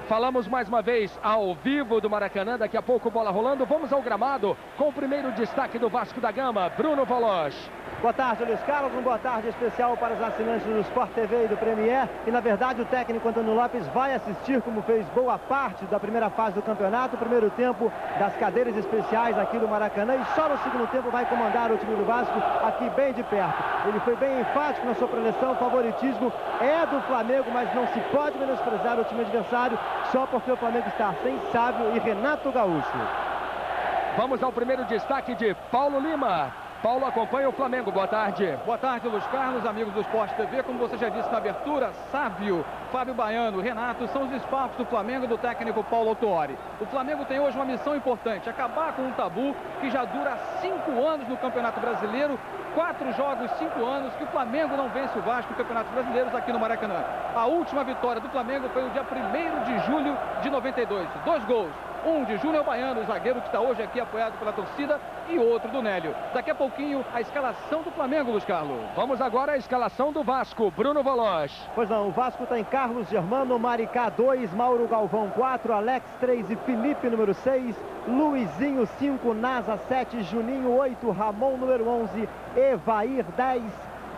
Falamos mais uma vez ao vivo do Maracanã, daqui a pouco bola rolando. Vamos ao gramado com o primeiro destaque do Vasco da Gama, Bruno Voloz. Boa tarde, Luiz Carlos. Uma boa tarde especial para os assinantes do Sport TV e do Premier. E, na verdade, o técnico Antônio Lopes vai assistir, como fez boa parte da primeira fase do campeonato, o primeiro tempo das cadeiras especiais aqui do Maracanã. E só no segundo tempo vai comandar o time do Vasco aqui bem de perto. Ele foi bem enfático na sua preleção. O favoritismo é do Flamengo, mas não se pode menosprezar o time adversário só porque o Flamengo está sem Sábio e Renato Gaúcho. Vamos ao primeiro destaque de Paulo Lima. Paulo acompanha o Flamengo, boa tarde. Boa tarde, Luiz Carlos, amigos do Sport TV. Como você já disse na abertura, Sábio, Fábio Baiano, Renato são os desfalques do Flamengo do técnico Paulo Autuori. O Flamengo tem hoje uma missão importante, acabar com um tabu que já dura 5 anos no Campeonato Brasileiro. 4 jogos, 5 anos que o Flamengo não vence o Vasco no Campeonato Brasileiro aqui no Maracanã. A última vitória do Flamengo foi no dia 1º de julho de 92. 2 gols. Um de Júnior Baiano, o zagueiro que está hoje aqui apoiado pela torcida, e outro do Nélio. Daqui a pouquinho, a escalação do Flamengo, Luiz Carlos. Vamos agora à escalação do Vasco, Bruno Voloz. Pois não, o Vasco está em Carlos Germano, Maricá 2, Mauro Galvão 4, Alex 3 e Felipe número 6, Luizinho 5, Nasa 7, Juninho 8, Ramon número 11, Evair 10,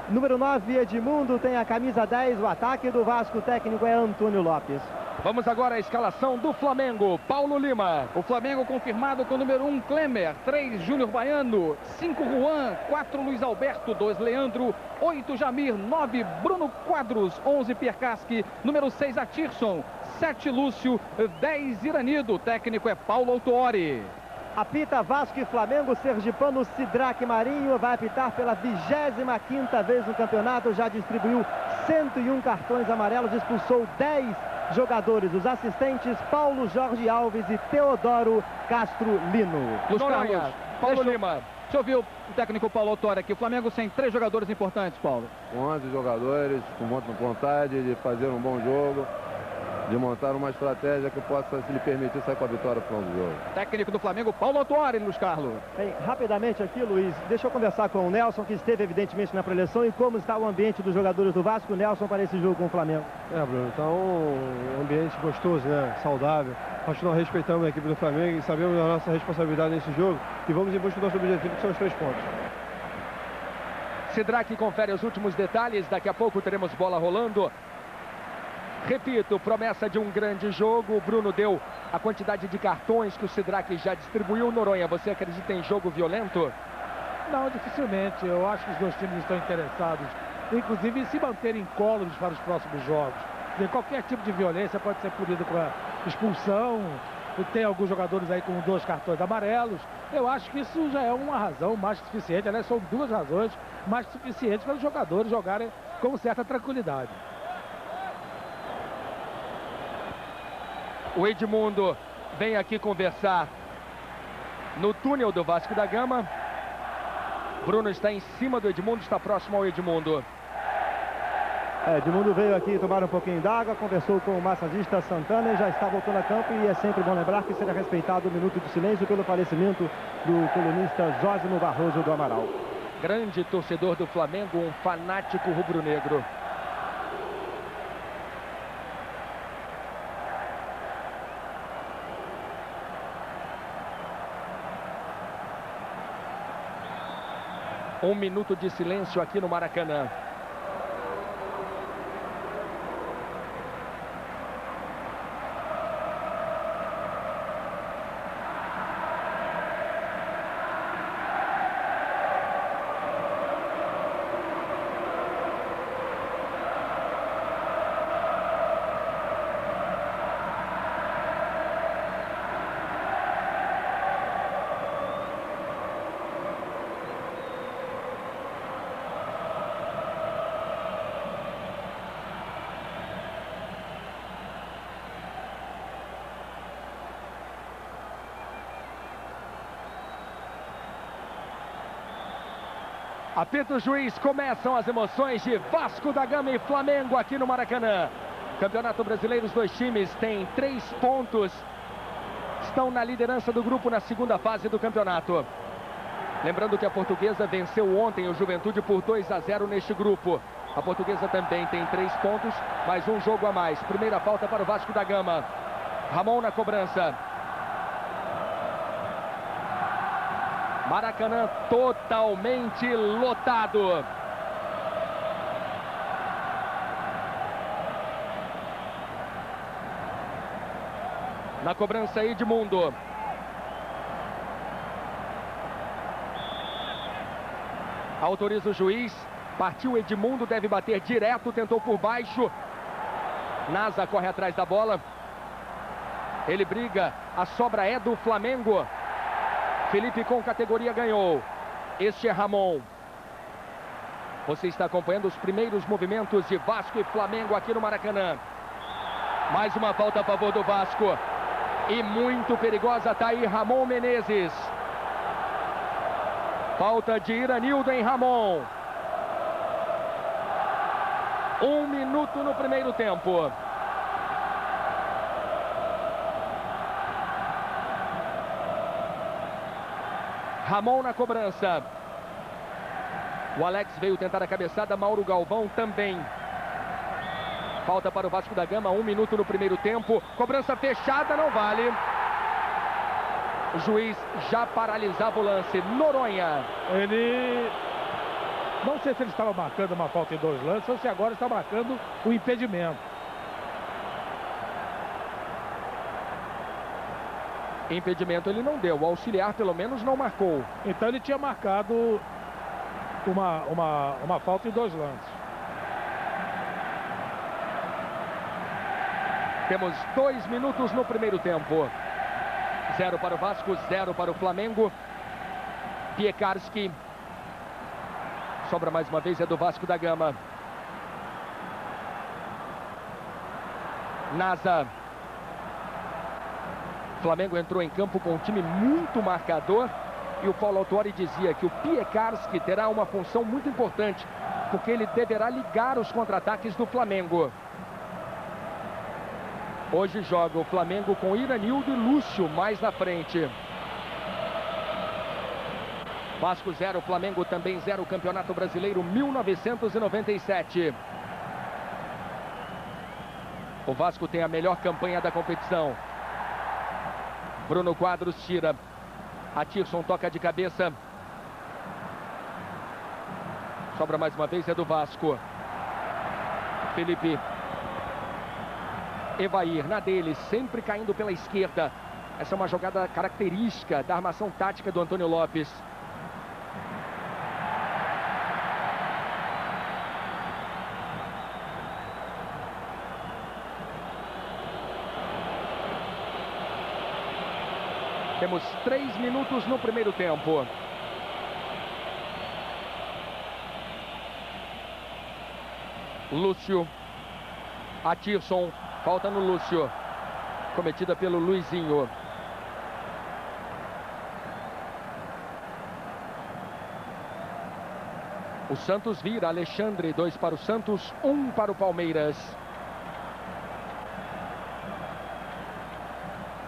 número 9, Edmundo tem a camisa 10, o ataque do Vasco, o técnico é Antônio Lopes. Vamos agora à escalação do Flamengo, Paulo Lima. O Flamengo confirmado com o número 1, Klemer, 3, Júnior Baiano, 5, Juan, 4, Luiz Alberto, 2, Leandro, 8, Jamir, 9, Bruno Quadros, 11, Piercaschi, número 6, Atirson, 7, Lúcio, 10, Iranido. O técnico é Paulo Autuori. Apita Vasco e Flamengo, sergipano Sidraque Marinho vai apitar pela 25ª vez no campeonato, já distribuiu 101 cartões amarelos, expulsou 10 jogadores, os assistentes Paulo Jorge Alves e Teodoro Castro Lino. Noronha, Paulo Lima. Deixa eu ouvir o técnico Paulo Autuori aqui. O Flamengo sem 3 jogadores importantes, Paulo. 11 jogadores com muita vontade de fazer um bom jogo, de montar uma estratégia que possa lhe permitir sair com a vitória para o final do jogo. Técnico do Flamengo, Paulo Autuori, Luiz Carlos. Bem, rapidamente aqui, Luiz, deixa eu conversar com o Nelson, que esteve evidentemente na preleção, e como está o ambiente dos jogadores do Vasco, Nelson, para esse jogo com o Flamengo. Bruno, então um ambiente gostoso, né? Saudável. Nós não respeitamos a equipe do Flamengo e sabemos a nossa responsabilidade nesse jogo e vamos em busca do nosso objetivo, que são os 3 pontos. Sidraque confere os últimos detalhes, daqui a pouco teremos bola rolando. Repito, promessa de um grande jogo. O Bruno deu a quantidade de cartões que o Sidraque já distribuiu. Noronha, você acredita em jogo violento? Não, dificilmente. Eu acho que os dois times estão interessados, inclusive, em se manterem incólumes para os próximos jogos. Qualquer tipo de violência pode ser punido com a expulsão. Tem alguns jogadores aí com 2 cartões amarelos. Eu acho que isso já é uma razão mais que suficiente. Aliás, são 2 razões mais que suficientes para os jogadores jogarem com certa tranquilidade. O Edmundo vem aqui conversar no túnel do Vasco da Gama. Bruno está em cima do Edmundo, está próximo ao Edmundo. Edmundo veio aqui tomar um pouquinho d'água, conversou com o massagista Santana e já está voltando a campo. E é sempre bom lembrar que será respeitado o minuto de silêncio pelo falecimento do colunista Zósimo Barroso do Amaral. Grande torcedor do Flamengo, um fanático rubro-negro. Um minuto de silêncio aqui no Maracanã. Apita o juiz, começam as emoções de Vasco da Gama e Flamengo aqui no Maracanã. Campeonato Brasileiro, os dois times têm 3 pontos. Estão na liderança do grupo na segunda fase do campeonato. Lembrando que a Portuguesa venceu ontem o Juventude por 2-0 neste grupo. A Portuguesa também tem 3 pontos, mais um jogo a mais. Primeira falta para o Vasco da Gama. Ramon na cobrança. Maracanã totalmente lotado. Na cobrança, Edmundo. Autoriza o juiz. Partiu Edmundo, deve bater direto, tentou por baixo. Nasa corre atrás da bola. Ele briga, a sobra é do Flamengo. Felipe com categoria ganhou. Este é Ramon. Você está acompanhando os primeiros movimentos de Vasco e Flamengo aqui no Maracanã. Mais uma falta a favor do Vasco. E muito perigosa, tá aí Ramon Menezes. Falta de Iranildo em Ramon. 1 minuto no primeiro tempo. Ramon na cobrança. O Alex veio tentar a cabeçada, Mauro Galvão também. Falta para o Vasco da Gama, 1 minuto no primeiro tempo. Cobrança fechada, não vale. O juiz já paralisava o lance. Noronha. Ele... Não sei se ele estava marcando uma falta em 2 lances ou se agora está marcando o impedimento. Impedimento ele não deu. O auxiliar pelo menos não marcou. Então ele tinha marcado uma falta em 2 lances. Temos 2 minutos no primeiro tempo. 0 para o Vasco, 0 para o Flamengo. Piekarski. Sobra mais uma vez, é do Vasco da Gama. Nasa. O Flamengo entrou em campo com um time muito marcador. E o Paulo Autuori dizia que o Piekarski terá uma função muito importante, porque ele deverá ligar os contra-ataques do Flamengo. Hoje joga o Flamengo com Iranildo e Lúcio mais na frente. Vasco 0, Flamengo também 0, Campeonato Brasileiro 1997. O Vasco tem a melhor campanha da competição. Bruno Quadros tira. Atirson toca de cabeça. Sobra mais uma vez, é do Vasco. Felipe. Evair na dele, sempre caindo pela esquerda. Essa é uma jogada característica da armação tática do Antônio Lopes. Temos 3 minutos no primeiro tempo. Lúcio. Atirson. Falta no Lúcio. Cometida pelo Luizinho. O Santos vira. Alexandre, 2 para o Santos, 1 para o Palmeiras.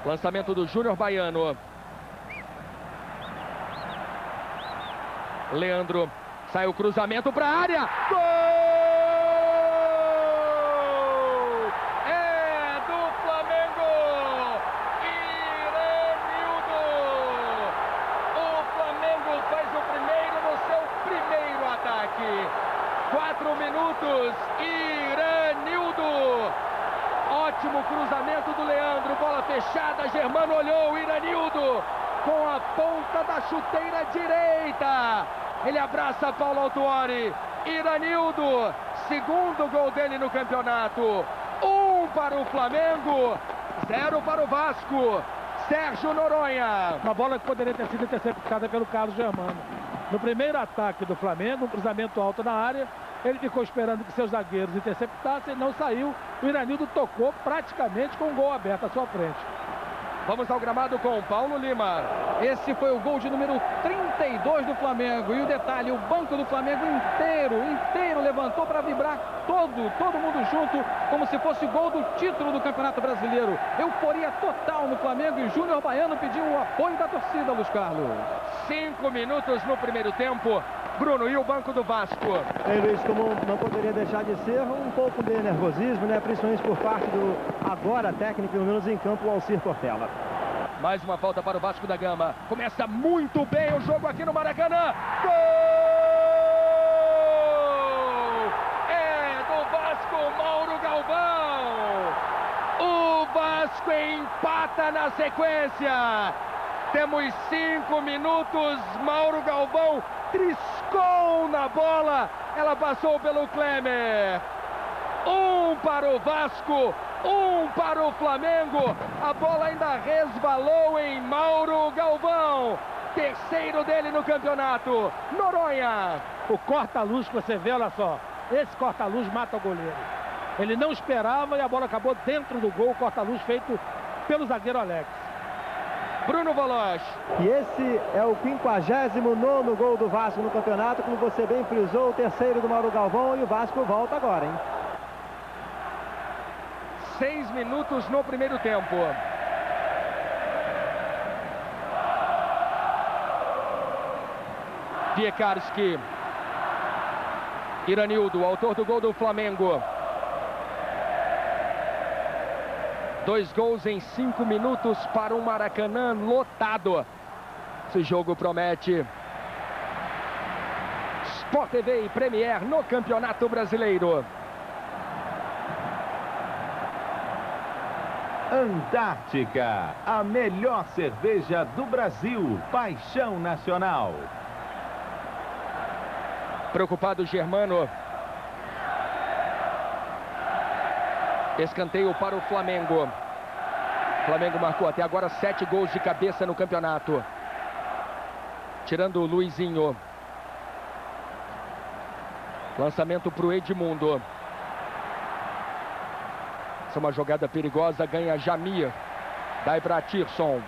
Lançamento do Júnior Baiano. Leandro. Sai o cruzamento para a área. Gol! É do Flamengo! Iranildo! O Flamengo faz o primeiro no seu primeiro ataque. 4 minutos. Iranildo! Ótimo cruzamento do Leandro, bola fechada, Germano olhou, Iranildo com a ponta da chuteira direita. Ele abraça Paulo Autuori. Iranildo, segundo gol dele no campeonato. 1 para o Flamengo, 0 para o Vasco. Sérgio Noronha. Uma bola que poderia ter sido interceptada pelo Carlos Germano. No primeiro ataque do Flamengo, um cruzamento alto na área. Ele ficou esperando que seus zagueiros interceptassem, não saiu. O Iranildo tocou praticamente com o gol aberto à sua frente. Vamos ao gramado com o Paulo Lima. Esse foi o gol de número 32 do Flamengo. E o detalhe, o banco do Flamengo inteiro levantou para vibrar todo mundo junto, como se fosse gol do título do Campeonato Brasileiro. Euforia total no Flamengo e Júnior Baiano pediu o apoio da torcida, Luiz Carlos. 5 minutos no primeiro tempo. Bruno, e o banco do Vasco? Ei, Luiz, como não poderia deixar de ser, um pouco de nervosismo, né? Principalmente por parte do agora técnico, pelo menos em campo, o Alcir Cortella. Mais uma falta para o Vasco da Gama. Começa muito bem o jogo aqui no Maracanã. Gol! É do Vasco, Mauro Galvão. O Vasco empata na sequência. Temos 5 minutos. Mauro Galvão triscou na bola. Ela passou pelo Klemer. 1 para o Vasco, 1 para o Flamengo. A bola ainda resvalou em Mauro Galvão. Terceiro dele no campeonato. Noronha. O corta-luz que você vê, olha só. Esse corta-luz mata o goleiro. Ele não esperava e a bola acabou dentro do gol. Corta-luz feito pelo zagueiro Alex. Bruno Voloz. E esse é o 59º gol do Vasco no campeonato. Como você bem frisou, o terceiro do Mauro Galvão. E o Vasco volta agora, hein? 6 minutos no primeiro tempo. Piekarski. Iranildo, autor do gol do Flamengo. 2 gols em 5 minutos para o Maracanã lotado. Esse jogo promete. Sport TV e Premier no Campeonato Brasileiro. Antártica, a melhor cerveja do Brasil, paixão nacional. Preocupado Germano. Escanteio para o Flamengo. O Flamengo marcou até agora 7 gols de cabeça no campeonato. Tirando o Luizinho. Lançamento para o Edmundo. Essa é uma jogada perigosa, ganha Jamir. Dai para Tirson.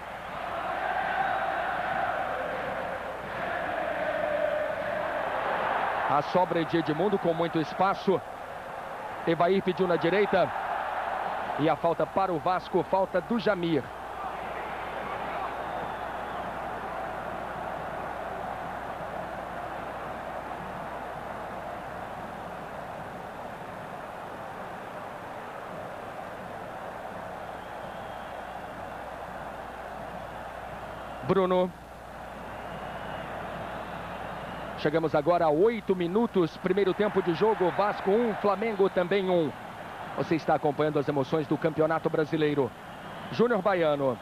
A sobra de Edmundo com muito espaço. Evair pediu na direita. E a falta para o Vasco, falta do Jamir. Bruno. Chegamos agora a 8 minutos, primeiro tempo de jogo, Vasco 1, Flamengo também 1. Você está acompanhando as emoções do Campeonato Brasileiro. Júnior Baiano.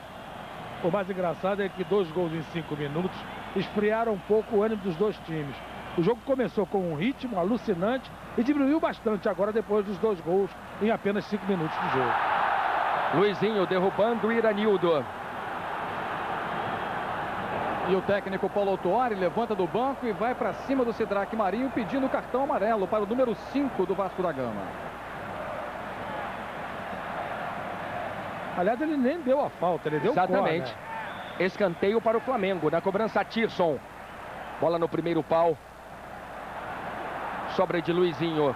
O mais engraçado é que 2 gols em 5 minutos esfriaram um pouco o ânimo dos dois times. O jogo começou com um ritmo alucinante e diminuiu bastante agora depois dos 2 gols em apenas 5 minutos de jogo. Luizinho derrubando o Iranildo. E o técnico Paulo Autuori levanta do banco e vai para cima do Sidraque Marinho pedindo cartão amarelo para o número 5 do Vasco da Gama. Aliás, ele nem deu a falta, ele deu exatamente. Corner. Escanteio para o Flamengo. Na cobrança, Tirson. Bola no primeiro pau. Sobra de Luizinho.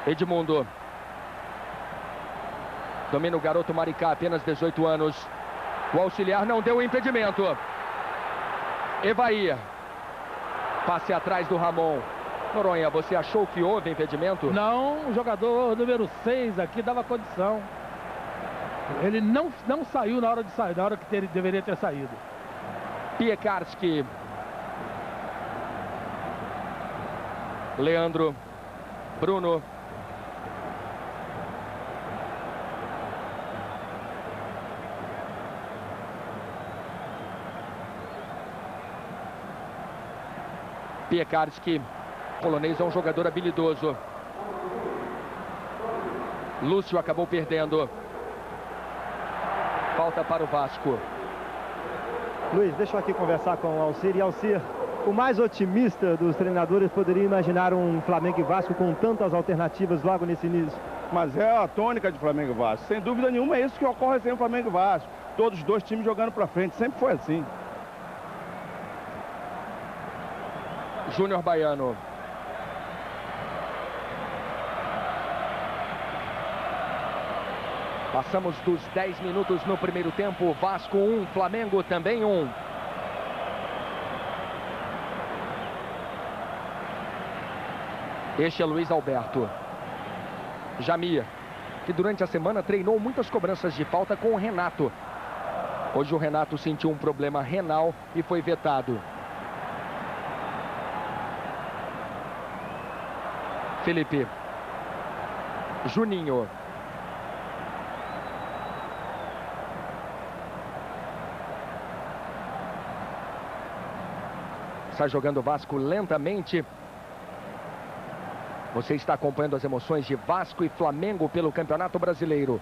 Edmundo. Domina o garoto Maricá, apenas 18 anos. O auxiliar não deu o impedimento. Evair. Passe atrás do Ramon. Noronha, você achou que houve impedimento? Não, o jogador número 6 aqui dava condição. Ele não saiu na hora de sair, na hora que ele deveria ter saído. Piekarski. Leandro. Bruno. Piekarski. O polonês é um jogador habilidoso. Lúcio acabou perdendo. Falta para o Vasco. Luiz, deixa eu aqui conversar com o Alcir. E Alcir, o mais otimista dos treinadores poderia imaginar um Flamengo e Vasco com tantas alternativas logo nesse início. Mas é a tônica de Flamengo e Vasco. Sem dúvida nenhuma é isso que ocorre sempre no Flamengo e Vasco. Todos os dois times jogando para frente. Sempre foi assim. Júnior Baiano. Passamos dos 10 minutos no primeiro tempo. Vasco 1, Flamengo também 1. Este é Luiz Alberto. Jamir, que durante a semana treinou muitas cobranças de falta com o Renato. Hoje o Renato sentiu um problema renal e foi vetado. Felipe. Juninho. Sai jogando o Vasco lentamente. Você está acompanhando as emoções de Vasco e Flamengo pelo Campeonato Brasileiro.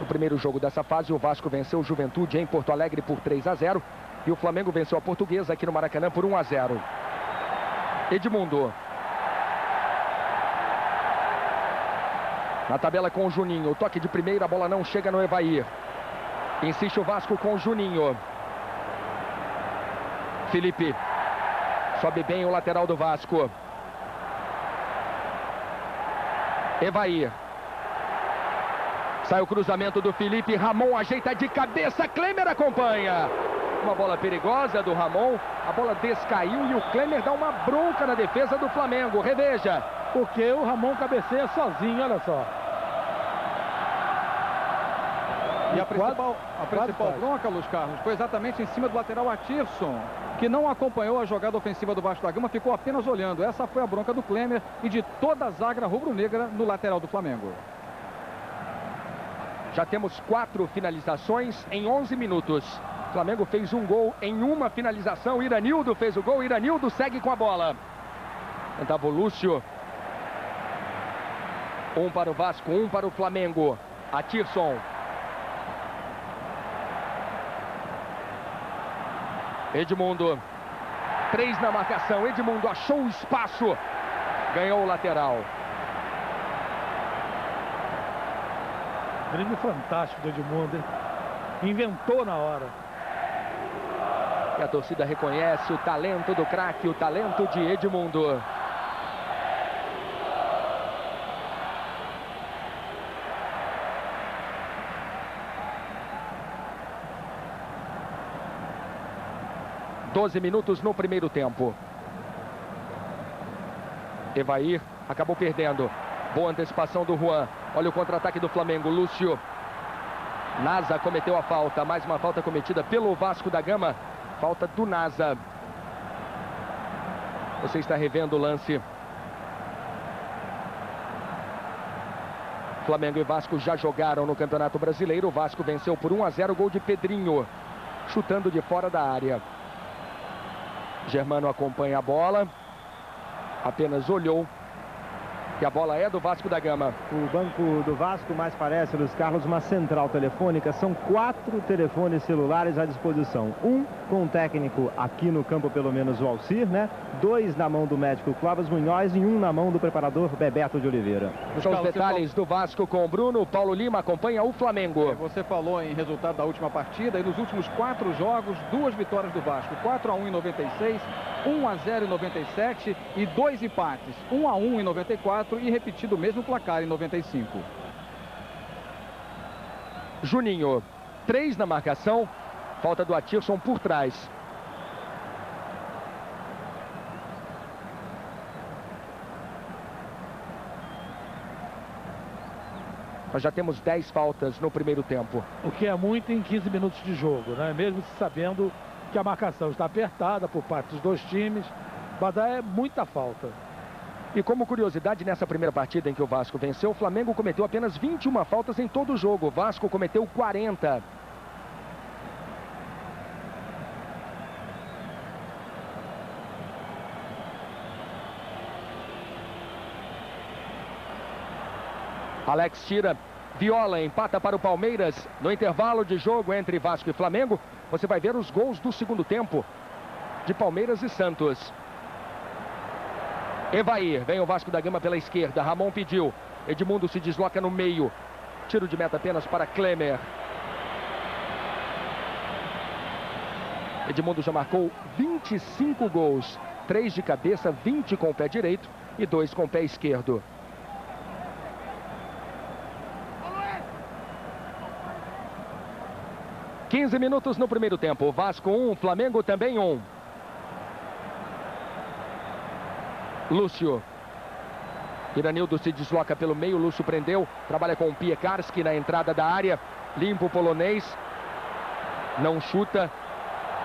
No primeiro jogo dessa fase, o Vasco venceu o Juventude em Porto Alegre por 3-0. E o Flamengo venceu a Portuguesa aqui no Maracanã por 1-0. Edmundo. Na tabela com o Juninho. O toque de primeira, a bola não chega no Evair. Insiste o Vasco com o Juninho. Felipe. Sobe bem o lateral do Vasco. Evair. Sai o cruzamento do Felipe. Ramon ajeita de cabeça. Klemer acompanha. Uma bola perigosa do Ramon. A bola descaiu e o Klemer dá uma bronca na defesa do Flamengo. Reveja. Porque o Ramon cabeceia sozinho, olha só. E a principal bronca, Luiz Carlos, foi exatamente em cima do lateral Atirson, que não acompanhou a jogada ofensiva do Vasco da Gama, ficou apenas olhando. Essa foi a bronca do Klemer e de toda a zaga rubro-negra no lateral do Flamengo. Já temos 4 finalizações em 11 minutos. O Flamengo fez um gol em uma finalização. Iranildo fez o gol. Iranildo segue com a bola. Tentava o Lúcio. 1 para o Vasco, 1 para o Flamengo. Atirson. Edmundo. 3 na marcação. Edmundo achou o espaço. Ganhou o lateral. Drible fantástico do Edmundo, hein? Inventou na hora. E a torcida reconhece o talento do craque, o talento de Edmundo. ...12 minutos no primeiro tempo. Evair acabou perdendo. Boa antecipação do Juan. Olha o contra-ataque do Flamengo. Lúcio. Nasa cometeu a falta. Mais uma falta cometida pelo Vasco da Gama. Falta do Nasa. Você está revendo o lance. Flamengo e Vasco já jogaram no Campeonato Brasileiro. O Vasco venceu por 1-0. Gol de Pedrinho. Chutando de fora da área. Germano acompanha a bola. Apenas olhou. E a bola é do Vasco da Gama. O banco do Vasco mais parece, Luiz Carlos, uma central telefônica. São 4 telefones celulares à disposição. 1 com o técnico aqui no campo, pelo menos o Alcir, né? 2 na mão do médico Clóvis Munhoz e 1 na mão do preparador Bebeto de Oliveira. São os detalhes do Vasco com o Bruno. Paulo Lima acompanha o Flamengo. Você falou em resultado da última partida e nos últimos 4 jogos, 2 vitórias do Vasco. 4-1 em 96, 1-0 em 97 e 2 empates. 1-1 em 94 e repetido o mesmo placar em 95. Juninho, 3 na marcação. Falta do Atirson por trás. Nós já temos 10 faltas no primeiro tempo. O que é muito em 15 minutos de jogo, né? Mesmo sabendo que a marcação está apertada por parte dos dois times. Mas é muita falta. E como curiosidade, nessa primeira partida em que o Vasco venceu, o Flamengo cometeu apenas 21 faltas em todo o jogo. O Vasco cometeu 40. Alex tira, Viola empata para o Palmeiras. No intervalo de jogo entre Vasco e Flamengo, você vai ver os gols do segundo tempo de Palmeiras e Santos. Evair, vem o Vasco da Gama pela esquerda. Ramon pediu. Edmundo se desloca no meio. Tiro de meta apenas para Klemer. Edmundo já marcou 25 gols. 3 de cabeça, 20 com o pé direito e 2 com o pé esquerdo. ...15 minutos no primeiro tempo. Vasco 1, Flamengo também 1. Lúcio. Iranildo se desloca pelo meio, Lúcio prendeu, trabalha com o Piekarski na entrada da área, limpa o polonês, não chuta,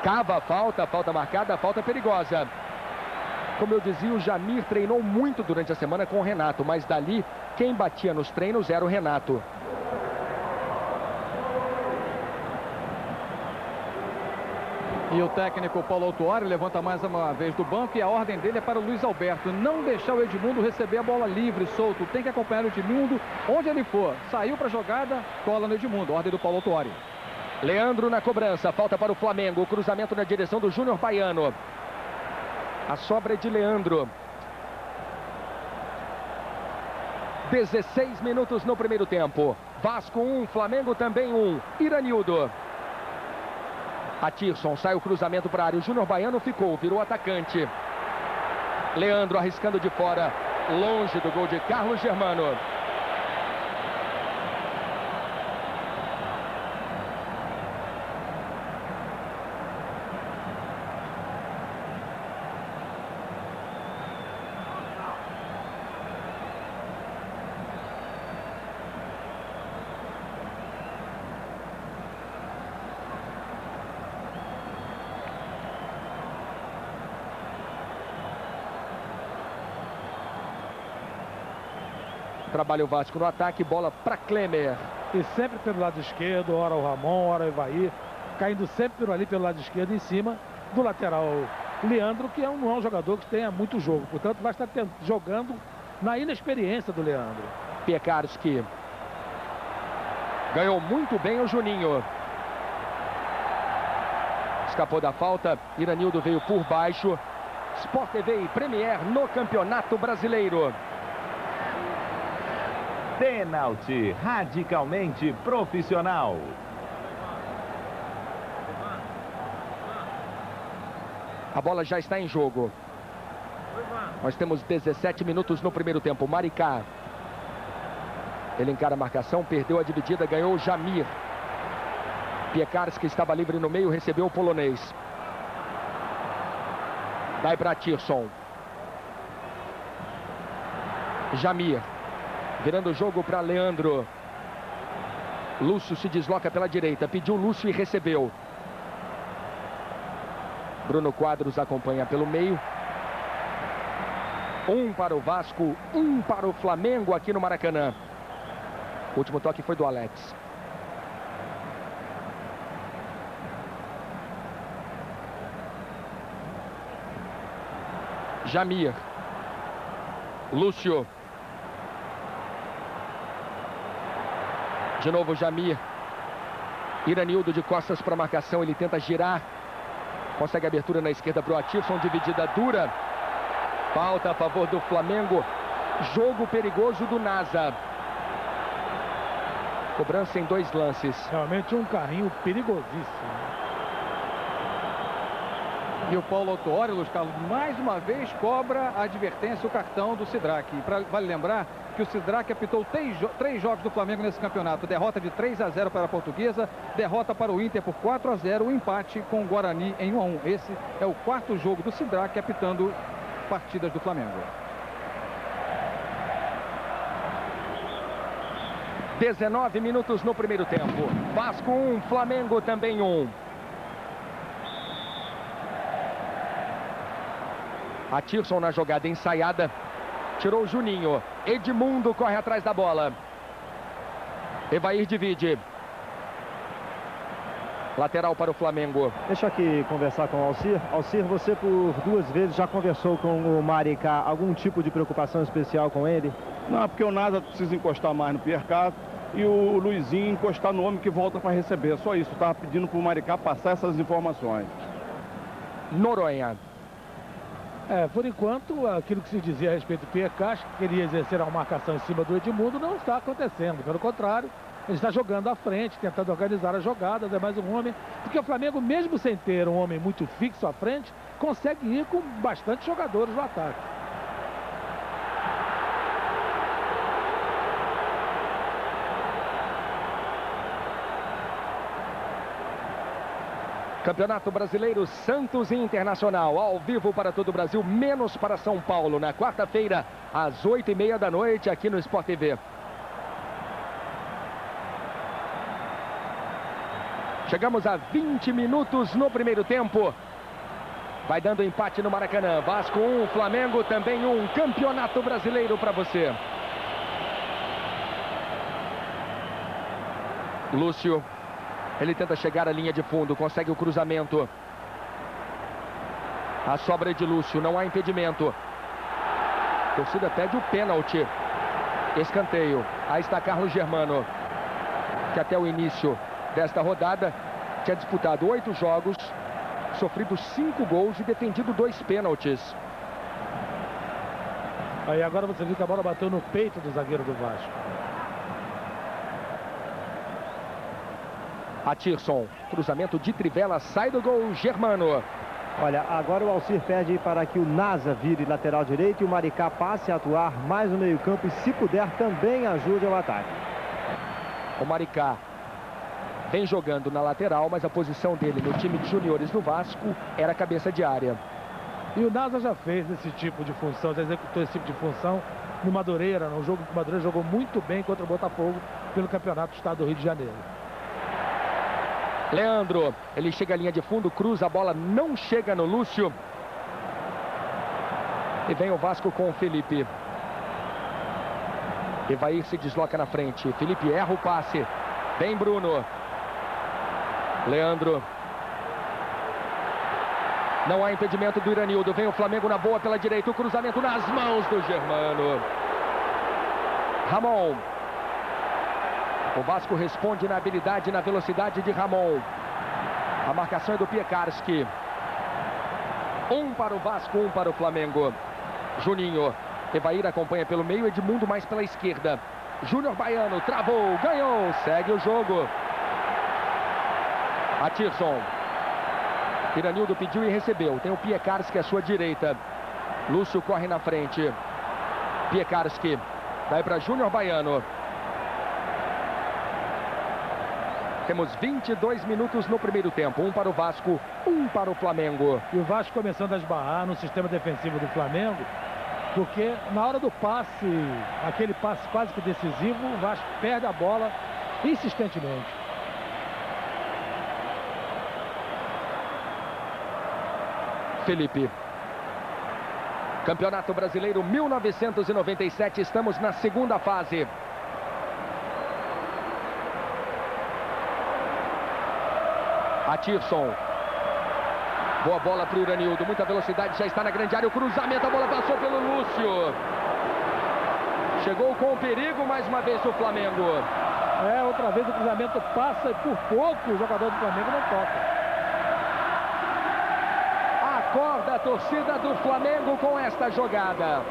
cava a falta marcada, a falta perigosa. Como eu dizia, o Jamir treinou muito durante a semana com o Renato, mas dali quem batia nos treinos era o Renato. E o técnico Paulo Autuori levanta mais uma vez do banco e a ordem dele é para o Luiz Alberto. Não deixar o Edmundo receber a bola livre, solto. Tem que acompanhar o Edmundo onde ele for. Saiu para a jogada, cola no Edmundo. Ordem do Paulo Autuori. Leandro na cobrança, falta para o Flamengo. O cruzamento na direção do Júnior Baiano. A sobra é de Leandro. 16 minutos no primeiro tempo. Vasco 1, Flamengo também 1. Iranildo. Atirson, sai o cruzamento para a área. O Júnior Baiano ficou, virou atacante. Leandro arriscando de fora, longe do gol de Carlos Germano. Trabalha o Vasco no ataque, bola para Klemer. E sempre pelo lado esquerdo, ora o Ramon, ora o Evair, caindo sempre por ali pelo lado esquerdo, em cima do lateral Leandro, que não é um jogador que tenha muito jogo. Portanto, vai estar jogando na inexperiência do Leandro. Piekarski. Ganhou muito bem o Juninho. Escapou da falta, Iranildo veio por baixo. Sport TV e Premier no Campeonato Brasileiro. Pênalti, radicalmente profissional. A bola já está em jogo. Nós temos 17 minutos no primeiro tempo. Maricá. Ele encara a marcação, perdeu a dividida, ganhou o Jamir. Piekarski estava livre no meio, recebeu o polonês. Vai para Tirson. Jamir. Virando o jogo para Leandro. Lúcio se desloca pela direita. Pediu Lúcio e recebeu. Bruno Quadros acompanha pelo meio. 1 para o Vasco, 1 para o Flamengo aqui no Maracanã. O último toque foi do Alex. Jamir. Lúcio. De novo Jamir. Iranildo de costas para a marcação. Ele tenta girar. Consegue abertura na esquerda para o Atirson. Dividida dura. Falta a favor do Flamengo. Jogo perigoso do Nasa. Cobrança em 2 lances. Realmente um carrinho perigosíssimo. E o Paulo Autuori, Luiz Carlos, mais uma vez cobra a advertência, o cartão do Sidraque. Vale lembrar que o Sidraque apitou 3 jogos do Flamengo nesse campeonato. Derrota de 3-0 para a Portuguesa, derrota para o Inter por 4-0, o empate com o Guarani em 1-1. Esse é o 4º jogo do Sidraque apitando partidas do Flamengo. 19 minutos no primeiro tempo. Vasco 1, Flamengo também 1. Atirson na jogada ensaiada. Tirou o Juninho. Edmundo corre atrás da bola. Evair divide. Lateral para o Flamengo. Deixa aqui conversar com o Alcir. Alcir, você por 2 vezes já conversou com o Maricá. Algum tipo de preocupação especial com ele? Não, porque o Nasa precisa encostar mais no Piercato e o Luizinho encostar no homem que volta para receber. Só isso. Estava pedindo para o Maricá passar essas informações. Noronha. Por enquanto, aquilo que se dizia a respeito do Piekarski, que queria exercer uma marcação em cima do Edmundo, não está acontecendo. Pelo contrário, ele está jogando à frente, tentando organizar as jogadas, é mais um homem. Porque o Flamengo, mesmo sem ter um homem muito fixo à frente, consegue ir com bastante jogadores no ataque. Campeonato Brasileiro Santos e Internacional, ao vivo para todo o Brasil, menos para São Paulo, na quarta-feira, às 8h30 da noite, aqui no Sport TV. Chegamos a 20 minutos no primeiro tempo. Vai dando empate no Maracanã. Vasco 1, Flamengo também 1. Campeonato Brasileiro para você. Lúcio. Ele tenta chegar à linha de fundo, consegue o cruzamento. A sobra é de Lúcio, não há impedimento. A torcida pede o pênalti. Escanteio. Aí está Carlos Germano, que até o início desta rodada tinha disputado 8 jogos, sofrido 5 gols e defendido 2 pênaltis. Aí agora você viu que a bola bateu no peito do zagueiro do Vasco. Atirson, cruzamento de trivela, sai do gol, Germano. Olha, agora o Alcir pede para que o Nasa vire lateral direito e o Maricá passe a atuar mais no meio-campo e, se puder, também ajude ao ataque. O Maricá vem jogando na lateral, mas a posição dele no time de juniores do Vasco era cabeça de área. E o Nasa já fez esse tipo de função, já executou esse tipo de função no Madureira, no jogo que o Madureira jogou muito bem contra o Botafogo pelo Campeonato do Estado do Rio de Janeiro. Leandro, ele chega à linha de fundo, cruza a bola, não chega no Lúcio. E vem o Vasco com o Felipe. Evair se desloca na frente. Felipe erra o passe. Vem Bruno. Leandro. Não há impedimento do Iranildo. Vem o Flamengo na boa pela direita. O cruzamento nas mãos do Germano. Ramon. O Vasco responde na habilidade e na velocidade de Ramon. A marcação é do Piekarski. 1 para o Vasco, 1 para o Flamengo. Juninho. Evair acompanha pelo meio, Edmundo mais pela esquerda. Júnior Baiano travou, ganhou, segue o jogo. Atirson. Iranildo pediu e recebeu. Tem o Piekarski à sua direita. Lúcio corre na frente. Piekarski. Vai para Júnior Baiano. Temos 22 minutos no primeiro tempo. 1 para o Vasco, 1 para o Flamengo. E o Vasco começando a esbarrar no sistema defensivo do Flamengo, porque na hora do passe, aquele passe quase que decisivo, o Vasco perde a bola insistentemente. Felipe. Campeonato Brasileiro 1997, estamos na segunda fase. Atirson. Boa bola para o Iranildo, muita velocidade, já está na grande área, o cruzamento, a bola passou pelo Lúcio. Chegou com o perigo mais uma vez o Flamengo. Outra vez o cruzamento passa e por pouco o jogador do Flamengo não toca. Acorda a torcida do Flamengo com esta jogada.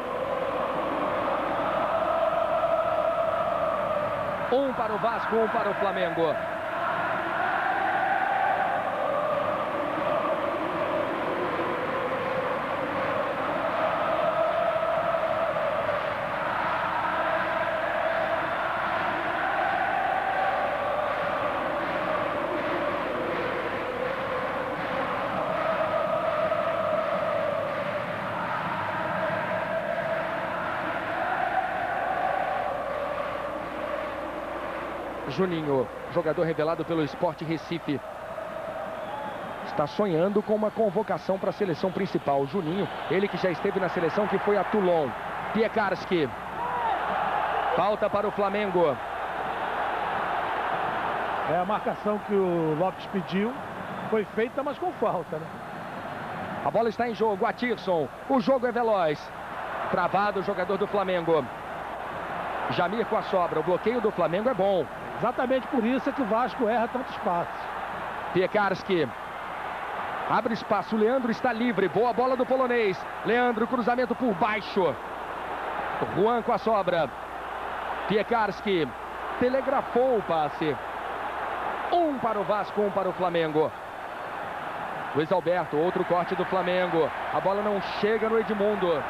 1 para o Vasco, 1 para o Flamengo. Juninho, jogador revelado pelo Sport Recife, está sonhando com uma convocação para a seleção principal. Juninho, ele que já esteve na seleção, que foi a Toulon. Piekarski. Falta para o Flamengo. A marcação que o Lopes pediu foi feita, mas com falta, né? A bola está em jogo, Atirson. O jogo é veloz. Travado o jogador do Flamengo. Jamir com a sobra. O bloqueio do Flamengo é bom. Exatamente por isso é que o Vasco erra tantos passes. Piekarski. Abre espaço, o Leandro está livre. Boa bola do polonês. Leandro, cruzamento por baixo. Juan com a sobra. Piekarski. Telegrafou o passe. 1 para o Vasco, 1 para o Flamengo. Luiz Alberto, outro corte do Flamengo. A bola não chega no Edmundo.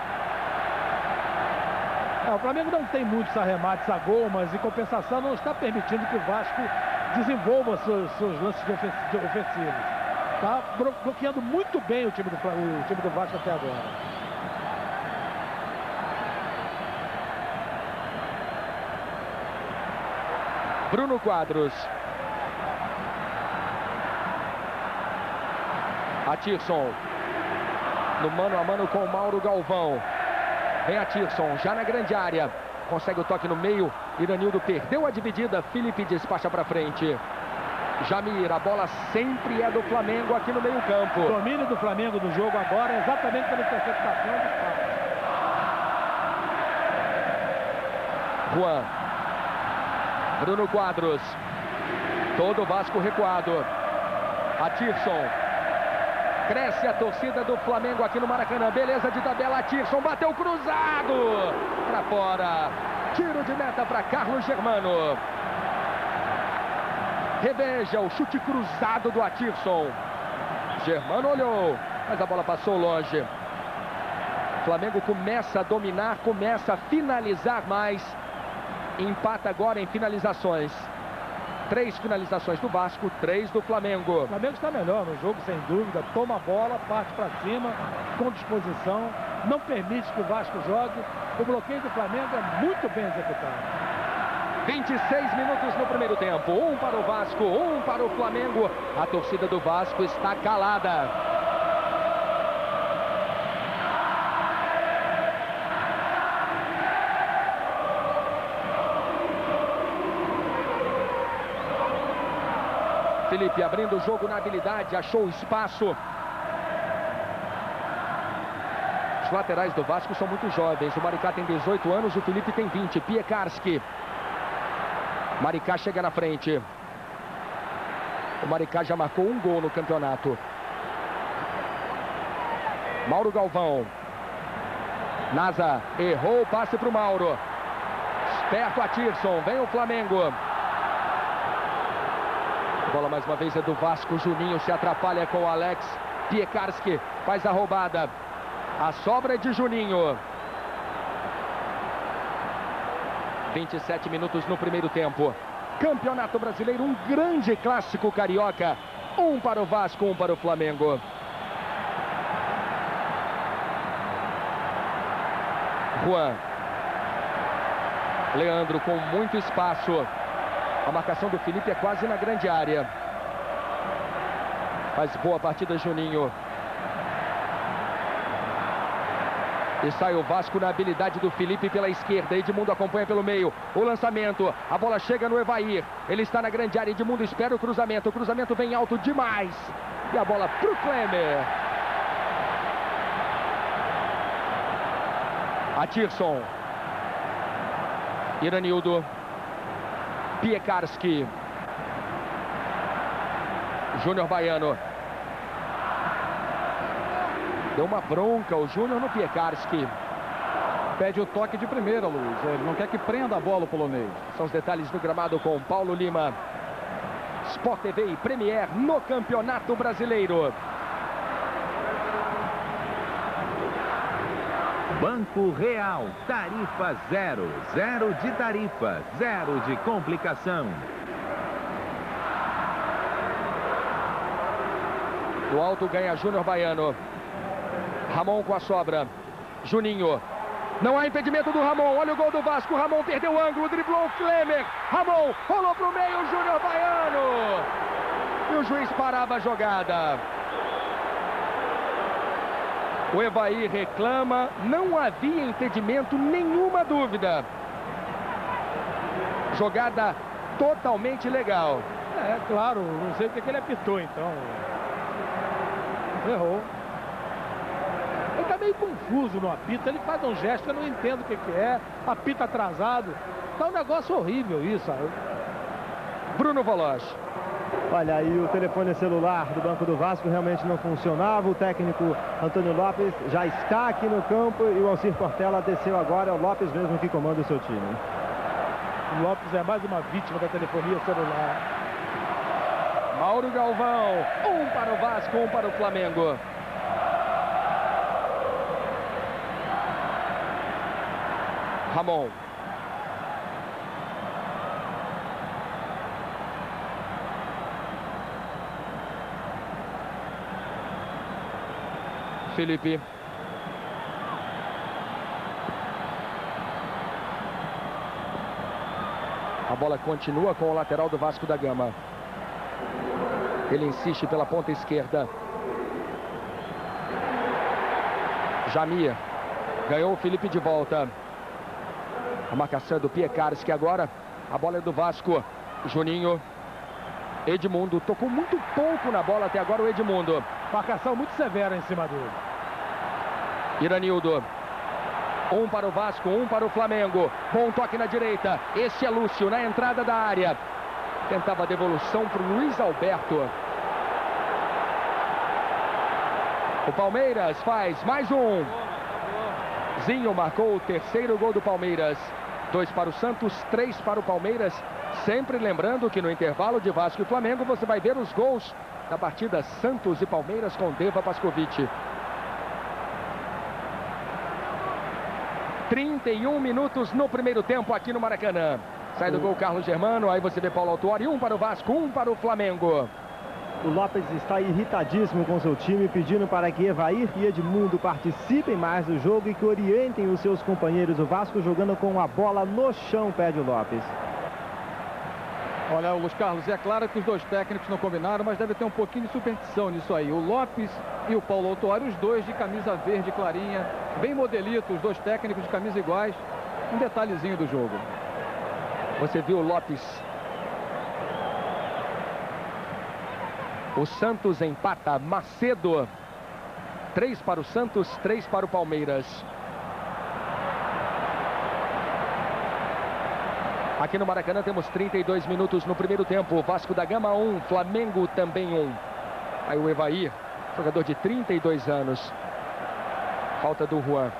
O Flamengo não tem muitos arremates a gol, mas em compensação não está permitindo que o Vasco desenvolva seus lances ofensivos. Está bloqueando muito bem o time do Vasco até agora. Bruno Quadros. Atirson. No mano a mano com o Mauro Galvão. Vem Atirson, já na grande área. Consegue o toque no meio. Iranildo perdeu a dividida. Felipe despacha para frente. Jamir, a bola sempre é do Flamengo aqui no meio campo. O domínio do Flamengo no jogo agora é exatamente pela interceptação do Flamengo. Juan. Bruno Quadros. Todo o Vasco recuado. Atirson. Cresce a torcida do Flamengo aqui no Maracanã. Beleza de tabela. Atirson bateu cruzado. Para fora. Tiro de meta para Carlos Germano. Reveja o chute cruzado do Atirson. Germano olhou, mas a bola passou longe. O Flamengo começa a dominar, começa a finalizar mais. Empata agora em finalizações. 3 finalizações do Vasco, 3 do Flamengo. O Flamengo está melhor no jogo, sem dúvida. Toma a bola, parte para cima, com disposição. Não permite que o Vasco jogue. O bloqueio do Flamengo é muito bem executado. 26 minutos no primeiro tempo. 1 para o Vasco, 1 para o Flamengo. A torcida do Vasco está calada. Felipe abrindo o jogo na habilidade, achou espaço. Os laterais do Vasco são muito jovens. O Maricá tem 18 anos, o Felipe tem 20. Piekarski. Maricá chega na frente. O Maricá já marcou 1 gol no campeonato. Mauro Galvão. Nasa errou o passe para o Mauro. Esperto Atirson. Vem o Flamengo. A bola mais uma vez é do Vasco. Juninho se atrapalha com o Alex. Piekarski faz a roubada. A sobra é de Juninho. 27 minutos no primeiro tempo. Campeonato Brasileiro, um grande clássico carioca. 1 para o Vasco, 1 para o Flamengo. Juan. Leandro com muito espaço. A marcação do Felipe é quase na grande área. Faz boa partida Juninho. E sai o Vasco na habilidade do Felipe pela esquerda. Edmundo acompanha pelo meio. O lançamento. A bola chega no Evair. Ele está na grande área. Edmundo espera o cruzamento. O cruzamento vem alto demais. E a bola para o Klemer. Atirson. Iranildo. Piekarski. Júnior Baiano. Deu uma bronca o Júnior no Piekarski. Pede o toque de primeira, Luiz. Ele não quer que prenda a bola o polonês. São os detalhes do gramado com Paulo Lima. Sport TV e Premier no Campeonato Brasileiro. Banco Real. Tarifa zero. Zero de tarifa. Zero de complicação. Do alto ganha Júnior Baiano. Ramon com a sobra. Juninho. Não há impedimento do Ramon. Olha o gol do Vasco. Ramon perdeu o ângulo. Driblou o Klemer. Ramon rolou para o meio. Júnior Baiano. E o juiz parava a jogada. O Evair reclama. Não havia impedimento, nenhuma dúvida. Jogada totalmente legal. É, claro. Não sei porque ele apitou, então. Errou. Ele está meio confuso no apito. Ele faz um gesto que eu não entendo o que é. Apita atrasado. Tá um negócio horrível isso. Bruno Voloche. Olha, aí o telefone celular do Banco do Vasco realmente não funcionava. O técnico Antônio Lopes já está aqui no campo e o Alcir Portela desceu agora. É o Lopes mesmo que comanda o seu time. O Lopes é mais uma vítima da telefonia celular. Mauro Galvão. 1 para o Vasco, 1 para o Flamengo. Ramon. Felipe. A bola continua com o lateral do Vasco da Gama. Ele insiste pela ponta esquerda. Jamir. Ganhou o Felipe de volta. A marcação é do Piekarski agora. A bola é do Vasco. Juninho. Edmundo. Tocou muito pouco na bola até agora o Edmundo. Marcação muito severa em cima dele. Iranildo. Um para o Vasco, um para o Flamengo. Bom toque na direita. Este é Lúcio na entrada da área. Tentava a devolução para o Luiz Alberto. O Palmeiras faz mais um. Zinho marcou o terceiro gol do Palmeiras. 2 para o Santos, 3 para o Palmeiras. Sempre lembrando que no intervalo de Vasco e Flamengo você vai ver os gols da partida Santos e Palmeiras com Deva Pascovitch. 31 minutos no primeiro tempo aqui no Maracanã. Sai do gol Carlos Germano, aí você vê Paulo Autuori, 1 para o Vasco, 1 para o Flamengo. O Lopes está irritadíssimo com seu time, pedindo para que Evair e Edmundo participem mais do jogo e que orientem os seus companheiros. O Vasco jogando com a bola no chão, pede o Lopes. Olha, Luiz Carlos, é claro que os dois técnicos não combinaram, mas deve ter um pouquinho de superstição nisso aí. O Lopes e o Paulo Autuori, os dois de camisa verde clarinha, bem modelito, os dois técnicos de camisa iguais. Um detalhezinho do jogo. Você viu o Lopes. O Santos empata. Macedo. 3 para o Santos, 3 para o Palmeiras. Aqui no Maracanã temos 32 minutos no primeiro tempo. Vasco da Gama 1, Flamengo também 1. Aí o Evair, jogador de 32 anos. Falta do Juan.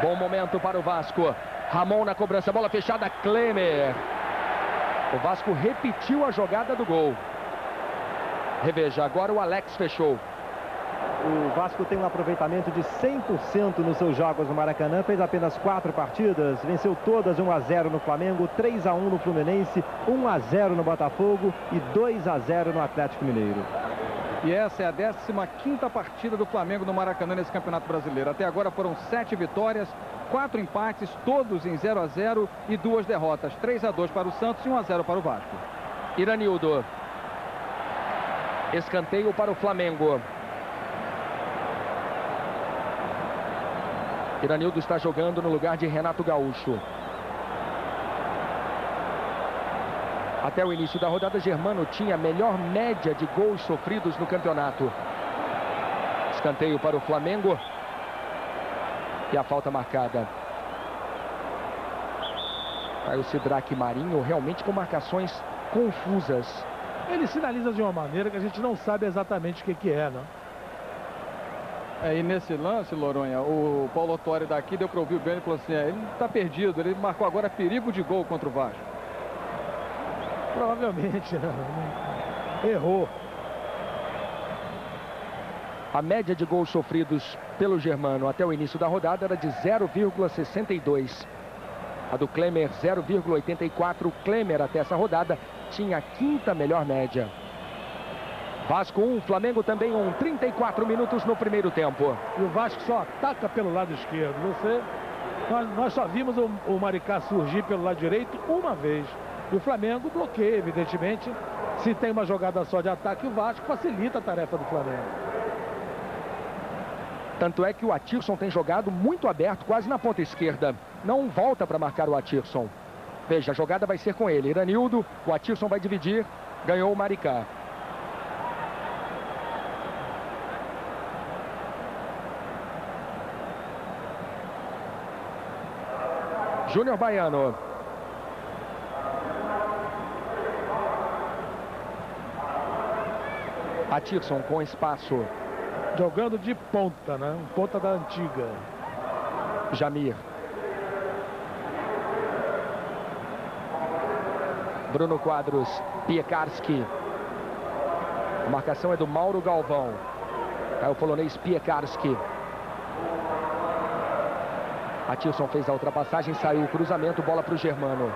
Bom momento para o Vasco. Ramon na cobrança, bola fechada, Klemer. O Vasco repetiu a jogada do gol. Reveja, agora o Alex fechou. O Vasco tem um aproveitamento de 100% nos seus jogos no Maracanã. Fez apenas 4 partidas, venceu todas 1-0 no Flamengo, 3-1 no Fluminense, 1-0 no Botafogo e 2-0 no Atlético Mineiro. E essa é a 15ª partida do Flamengo no Maracanã nesse Campeonato Brasileiro. Até agora foram 7 vitórias, 4 empates, todos em 0-0 e 2 derrotas. 3-2 para o Santos e 1-0 para o Vasco. Iranildo. Escanteio para o Flamengo. Iranildo está jogando no lugar de Renato Gaúcho. Até o início da rodada, Germano tinha a melhor média de gols sofridos no campeonato. Escanteio para o Flamengo. E a falta marcada. Aí o Sidraque Marinho realmente com marcações confusas. Ele sinaliza de uma maneira que a gente não sabe exatamente o que é, não? E nesse lance, Loronha, o Paulo Autuori daqui deu para ouvir o Beni e falou assim, ele está perdido, ele marcou agora perigo de gol contra o Vasco. Provavelmente, não. Errou. A média de gols sofridos pelo Germano até o início da rodada era de 0,62. A do Klemer, 0,84. O Klemer até essa rodada tinha a 5ª melhor média. Vasco 1, Flamengo também 1. 34 minutos no primeiro tempo. E o Vasco só ataca pelo lado esquerdo. Nós só vimos o Maricá surgir pelo lado direito uma vez. E o Flamengo bloqueia, evidentemente. Se tem uma jogada só de ataque, o Vasco facilita a tarefa do Flamengo. Tanto é que o Atirson tem jogado muito aberto, quase na ponta esquerda. Não volta para marcar o Atirson. Veja, a jogada vai ser com ele. Iranildo, o Atirson vai dividir. Ganhou o Maricá. Júnior Baiano. Atirson com espaço. Jogando de ponta, né? Ponta da antiga. Jamir. Bruno Quadros. Piekarski. A marcação é do Mauro Galvão. É o polonês Piekarski. Atirson fez a ultrapassagem, saiu o cruzamento, bola para o Germano.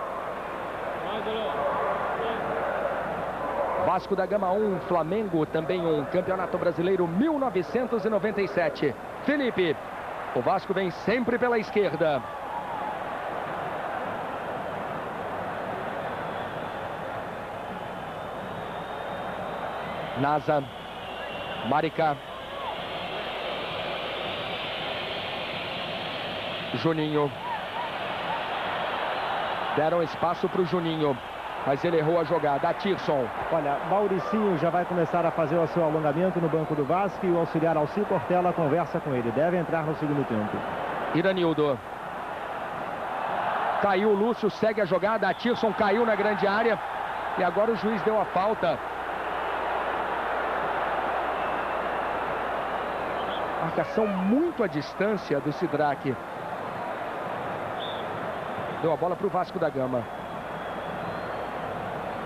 Vasco da Gama 1, Flamengo também 1. Campeonato Brasileiro 1997. Felipe, o Vasco vem sempre pela esquerda. Nasa, Maricá, Juninho. Deram espaço para o Juninho, mas ele errou a jogada. Atirson. Olha, Mauricinho já vai começar a fazer o seu alongamento no banco do Vasco e o auxiliar Alci Cortella conversa com ele. Deve entrar no segundo tempo. Iranildo. Caiu o Lúcio, segue a jogada. Atirson caiu na grande área e agora o juiz deu a falta. Marcação muito à distância do Sidraque. Deu a bola para o Vasco da Gama.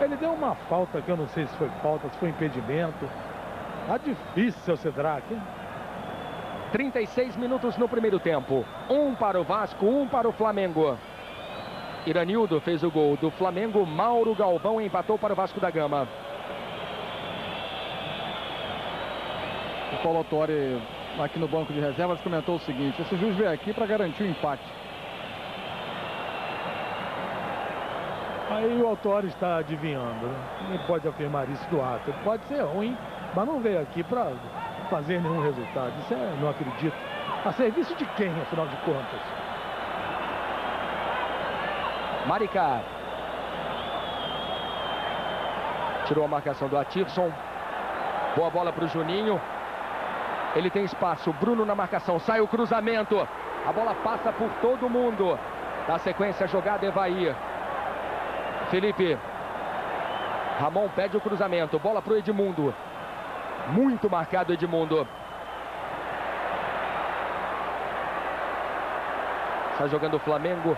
Ele deu uma falta que eu não sei se foi falta, se foi impedimento. Tá difícil o Sidraque. 36 minutos no primeiro tempo. 1 para o Vasco, 1 para o Flamengo. Iranildo fez o gol do Flamengo. Mauro Galvão empatou para o Vasco da Gama. O Paulo Autori, aqui no banco de reservas, comentou o seguinte: esse juiz veio aqui para garantir o empate. Aí o Autori está adivinhando, né? Ninguém pode afirmar isso do ato. Ele pode ser ruim, mas não veio aqui para fazer nenhum resultado. Isso não acredito. A serviço de quem, afinal de contas? Maricá. Tirou a marcação do Atirson. Boa bola para o Juninho. Ele tem espaço. Bruno na marcação. Sai o cruzamento. A bola passa por todo mundo. Dá sequência a jogada, Evair. Felipe. Ramon pede o cruzamento. Bola para o Edmundo. Muito marcado Edmundo. Está jogando o Flamengo.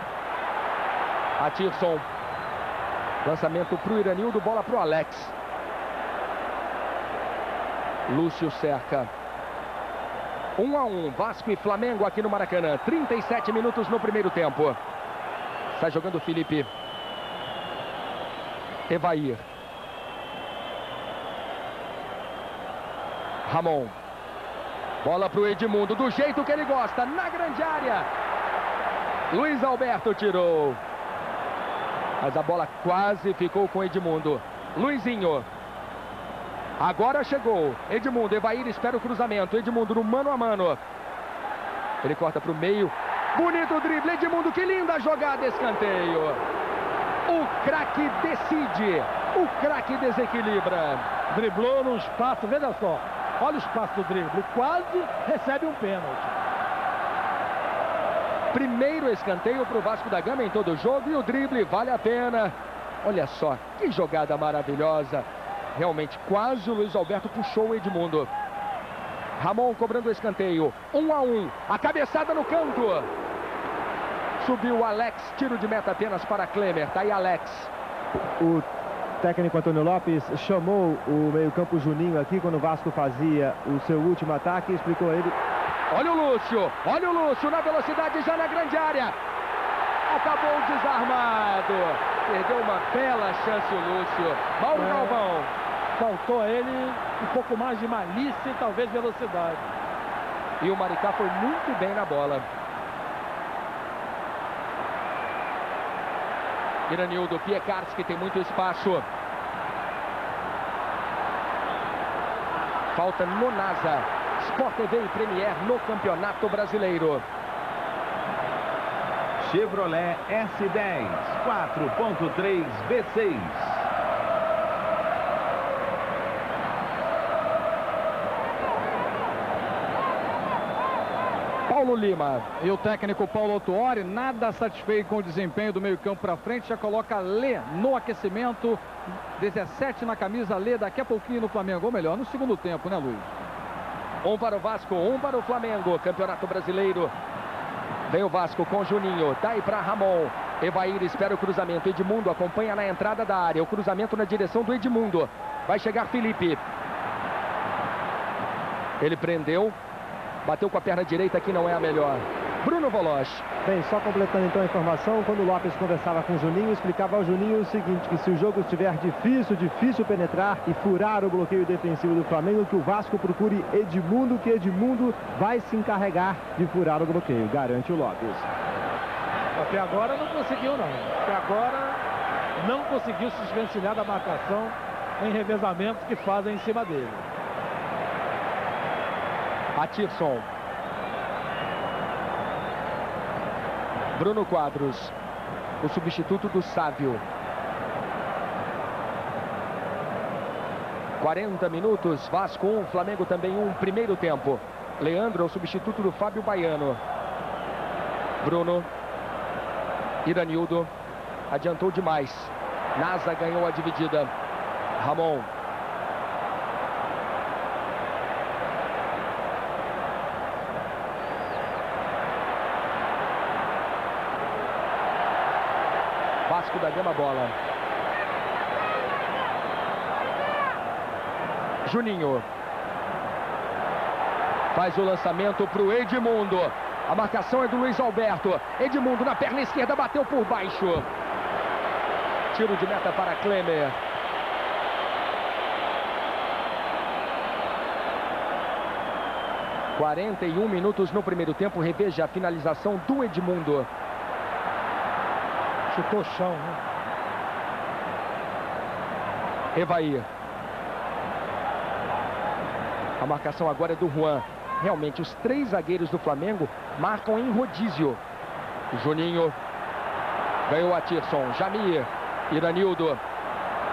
Atirson. Lançamento para o Iranildo. Bola para o Alex. Lúcio cerca. 1 a 1. Vasco e Flamengo aqui no Maracanã. 37 minutos no primeiro tempo. Está jogando o Felipe. Evair. Ramon. Bola para o Edmundo. Do jeito que ele gosta. Na grande área. Luiz Alberto tirou. Mas a bola quase ficou com Edmundo. Luizinho. Agora chegou. Edmundo. Evair espera o cruzamento. Edmundo no mano a mano. Ele corta para o meio. Bonito drible. Edmundo. Que linda jogada. Escanteio. O craque decide. O craque desequilibra. Driblou no espaço. Veja só. Olha o espaço do drible. Quase recebe um pênalti. Primeiro escanteio para o Vasco da Gama em todo o jogo. E o drible vale a pena. Olha só. Que jogada maravilhosa. Realmente quase o Luiz Alberto puxou o Edmundo. Ramon cobrando o escanteio. 1 a 1. A cabeçada no canto. Subiu o Alex. Tiro de meta apenas para Klemer. Tá aí Alex. O técnico Antônio Lopes chamou o meio-campo Juninho aqui quando o Vasco fazia o seu último ataque e explicou a ele. Olha o Lúcio na velocidade já na grande área. Acabou desarmado. Perdeu uma bela chance o Lúcio. Mauro Galvão. Faltou a ele um pouco mais de malícia e talvez velocidade. E o Maricá foi muito bem na bola. Iranildo, Piekarski tem muito espaço. Falta no Nasa. Sport TV e Premier no Campeonato Brasileiro. Chevrolet S10 4.3 V6. Paulo Lima. E o técnico Paulo Autori, nada satisfeito com o desempenho do meio-campo para frente, já coloca Lê no aquecimento. 17 na camisa, Lê daqui a pouquinho no Flamengo, ou melhor, no segundo tempo, né, Luiz? 1 para o Vasco, 1 para o Flamengo. Campeonato Brasileiro. Vem o Vasco com Juninho. Daí para Ramon. Evair espera o cruzamento. Edmundo acompanha na entrada da área. O cruzamento na direção do Edmundo. Vai chegar Felipe. Ele prendeu. Bateu com a perna direita, que não é a melhor. Bruno Bruno Voloch. Bem, só completando então a informação, quando o Lopes conversava com o Juninho, explicava ao Juninho o seguinte, que se o jogo estiver difícil penetrar e furar o bloqueio defensivo do Flamengo, que o Vasco procure Edmundo, que Edmundo vai se encarregar de furar o bloqueio, garante o Lopes. Até agora não conseguiu não. Até agora não conseguiu se desvencilhar da marcação em revezamentos que fazem em cima dele. Atirson. Bruno Quadros, o substituto do Sávio. 40 minutos, Vasco 1, Flamengo também 1, primeiro tempo. Leandro, o substituto do Fábio Baiano. Bruno. Iranildo. Adiantou demais. Nasa ganhou a dividida. Ramon. Vasco da Gama, bola. Juninho. Faz o lançamento para o Edmundo. A marcação é do Luiz Alberto. Edmundo na perna esquerda, bateu por baixo. Tiro de meta para Klemer. – 41 minutos no primeiro tempo. Reveja a finalização do Edmundo. Chutou o chão, né? Evair. A marcação agora é do Juan. Realmente, os três zagueiros do Flamengo marcam em rodízio. Juninho. Ganhou a Tirson. Jamir. Iranildo.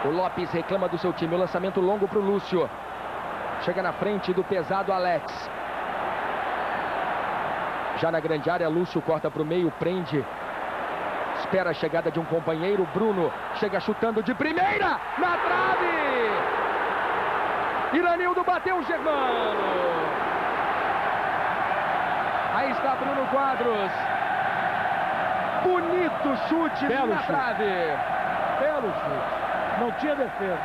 O Lopes reclama do seu time. O lançamento longo para o Lúcio. Chega na frente do pesado Alex. Já na grande área, Lúcio corta para o meio, prende. Espera a chegada de um companheiro. Bruno chega chutando de primeira. Na trave. Iranildo bateu o Germano. Aí está Bruno Quadros. Bonito chute na trave. Belo chute. Não tinha defesa.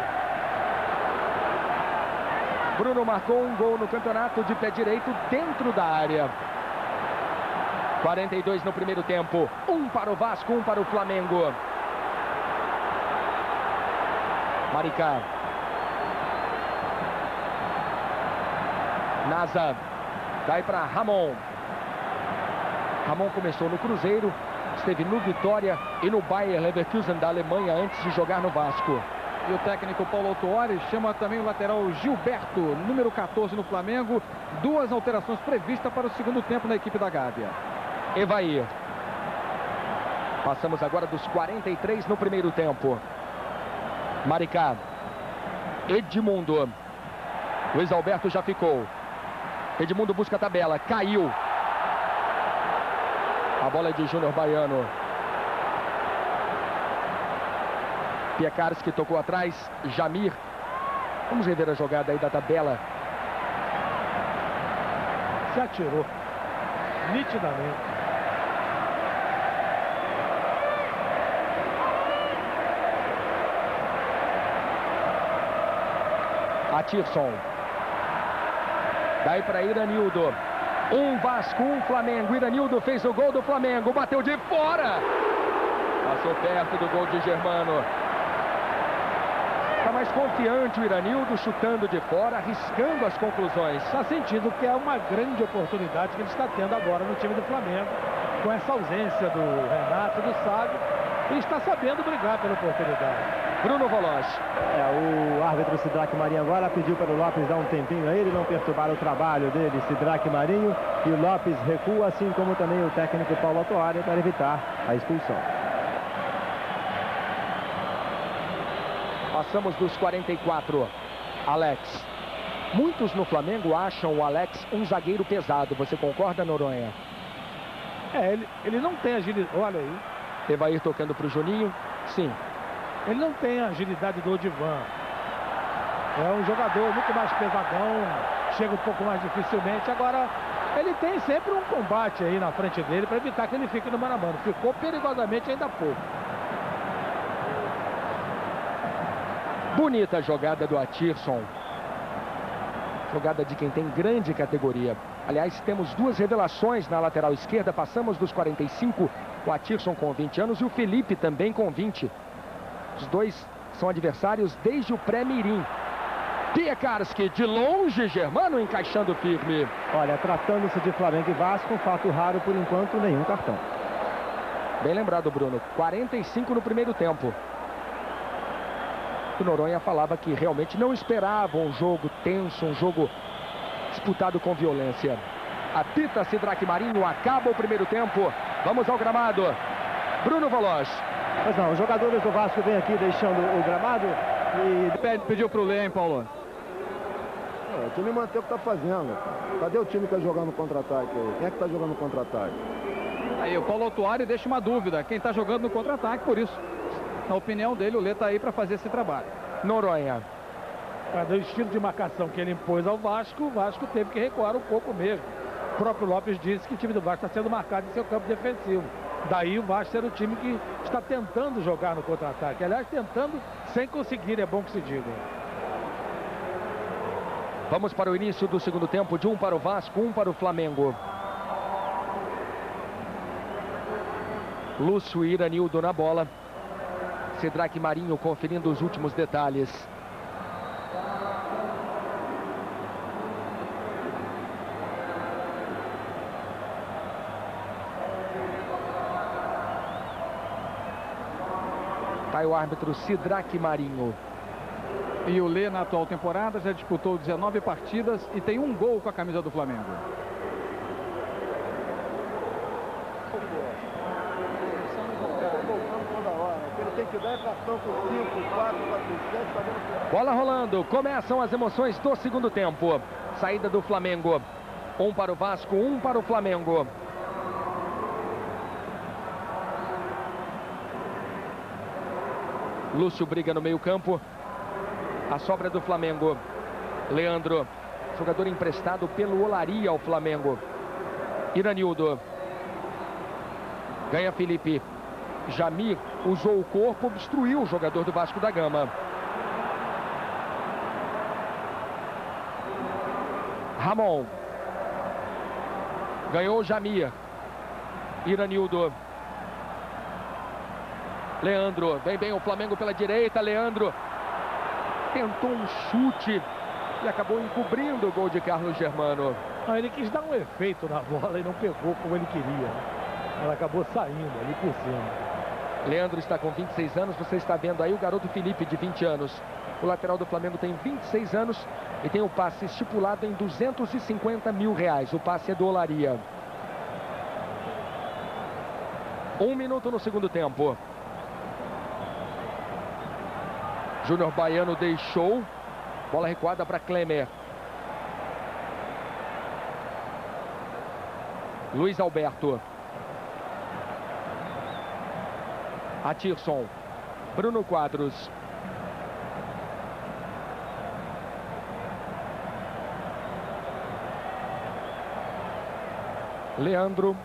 Bruno marcou um gol no campeonato de pé direito dentro da área. 42 no primeiro tempo. 1 para o Vasco, 1 para o Flamengo. Maricá. Nasa. Dai para Ramon. Ramon começou no Cruzeiro, esteve no Vitória e no Bayer Leverkusen da Alemanha antes de jogar no Vasco. E o técnico Paulo Autuori chama também o lateral Gilberto, número 14 no Flamengo. 2 alterações previstas para o segundo tempo na equipe da Gávea. Evair. Passamos agora dos 43 no primeiro tempo. Maricá. Edmundo. Luiz Alberto já ficou. Edmundo busca a tabela. Caiu. A bola é de Júnior Baiano. Piekarski tocou atrás. Jamir. Vamos rever a jogada aí da tabela. Se atirou. Nitidamente. Atirson. Daí para Iranildo. 1 Vasco, 1 Flamengo. Iranildo fez o gol do Flamengo. Bateu de fora. Passou perto do gol de Germano. Está mais confiante o Iranildo, chutando de fora, arriscando as conclusões. Está sentindo que é uma grande oportunidade que ele está tendo agora no time do Flamengo. Com essa ausência do Renato, do Sávio. Ele está sabendo brigar pela oportunidade. Bruno Voloch. O árbitro Sidraque Marinho agora pediu para o Lopes dar um tempinho a ele, não perturbar o trabalho dele, Sidraque Marinho. E o Lopes recua, assim como também o técnico Paulo Autuori, para evitar a expulsão. Passamos dos 44. Alex. Muitos no Flamengo acham o Alex um zagueiro pesado. Você concorda, Noronha? Ele não tem agilidade. Olha aí. Evair tocando para o Juninho. Sim. Ele não tem a agilidade do Odivan. É um jogador muito mais pesadão. Chega um pouco mais dificilmente. Agora, ele tem sempre um combate aí na frente dele para evitar que ele fique no mano a mano. Ficou perigosamente ainda há pouco. Bonita jogada do Atirson. Jogada de quem tem grande categoria. Aliás, temos duas revelações na lateral esquerda. Passamos dos 45, o Atirson com 20 anos e o Felipe também com 20. Os dois são adversários desde o pré-mirim. Piekarski de longe, Germano encaixando firme. Olha, tratando-se de Flamengo e Vasco, um fato raro por enquanto, nenhum cartão. Bem lembrado, Bruno. 45 no primeiro tempo. O Noronha falava que realmente não esperava um jogo tenso, um jogo disputado com violência. Apita Sidraque Marinho, acaba o primeiro tempo. Vamos ao gramado. Bruno Veloz. Mas não, os jogadores do Vasco vêm aqui deixando o gramado e... Pediu pro Lê, hein, Paulo? O time mantém o que está fazendo. Cadê o time que está jogando contra-ataque? Quem é que está jogando contra-ataque? Aí o Paulo Autuari deixa uma dúvida. Quem está jogando no contra-ataque, por isso. Na opinião dele, o Lê está aí para fazer esse trabalho. Noronha. Do estilo de marcação que ele impôs ao Vasco, o Vasco teve que recuar um pouco mesmo. O próprio Lopes disse que o time do Vasco está sendo marcado em seu campo defensivo. Daí o Vasco ser o time que está tentando jogar no contra-ataque. Aliás, tentando sem conseguir, é bom que se diga. Vamos para o início do segundo tempo, de 1 para o Vasco, 1 para o Flamengo. Lúcio e Iranildo na bola. Sidraque Marinho conferindo os últimos detalhes. Vai o árbitro Sidraque Marinho. E o Lê, na atual temporada, já disputou 19 partidas e tem um gol com a camisa do Flamengo. Bola rolando, começam as emoções do segundo tempo. Saída do Flamengo. 1 para o Vasco, 1 para o Flamengo. Lúcio briga no meio-campo. A sobra do Flamengo. Leandro, jogador emprestado pelo Olaria ao Flamengo. Iranildo. Ganha Felipe. Jamir usou o corpo, obstruiu o jogador do Vasco da Gama. Ramon. Ganhou o Jamir. Iranildo. Leandro, vem bem o Flamengo pela direita, Leandro tentou um chute e acabou encobrindo o gol de Carlos Germano. Ele quis dar um efeito na bola e não pegou como ele queria. Ela acabou saindo ali por cima. Leandro está com 26 anos, você está vendo aí o garoto Felipe de 20 anos. O lateral do Flamengo tem 26 anos e tem o passe estipulado em R$250 mil. O passe é do Olaria. 1 minuto no segundo tempo. Júnior Baiano deixou. Bola recuada para Klemer. Luiz Alberto. Atirson. Bruno Quadros. Leandro.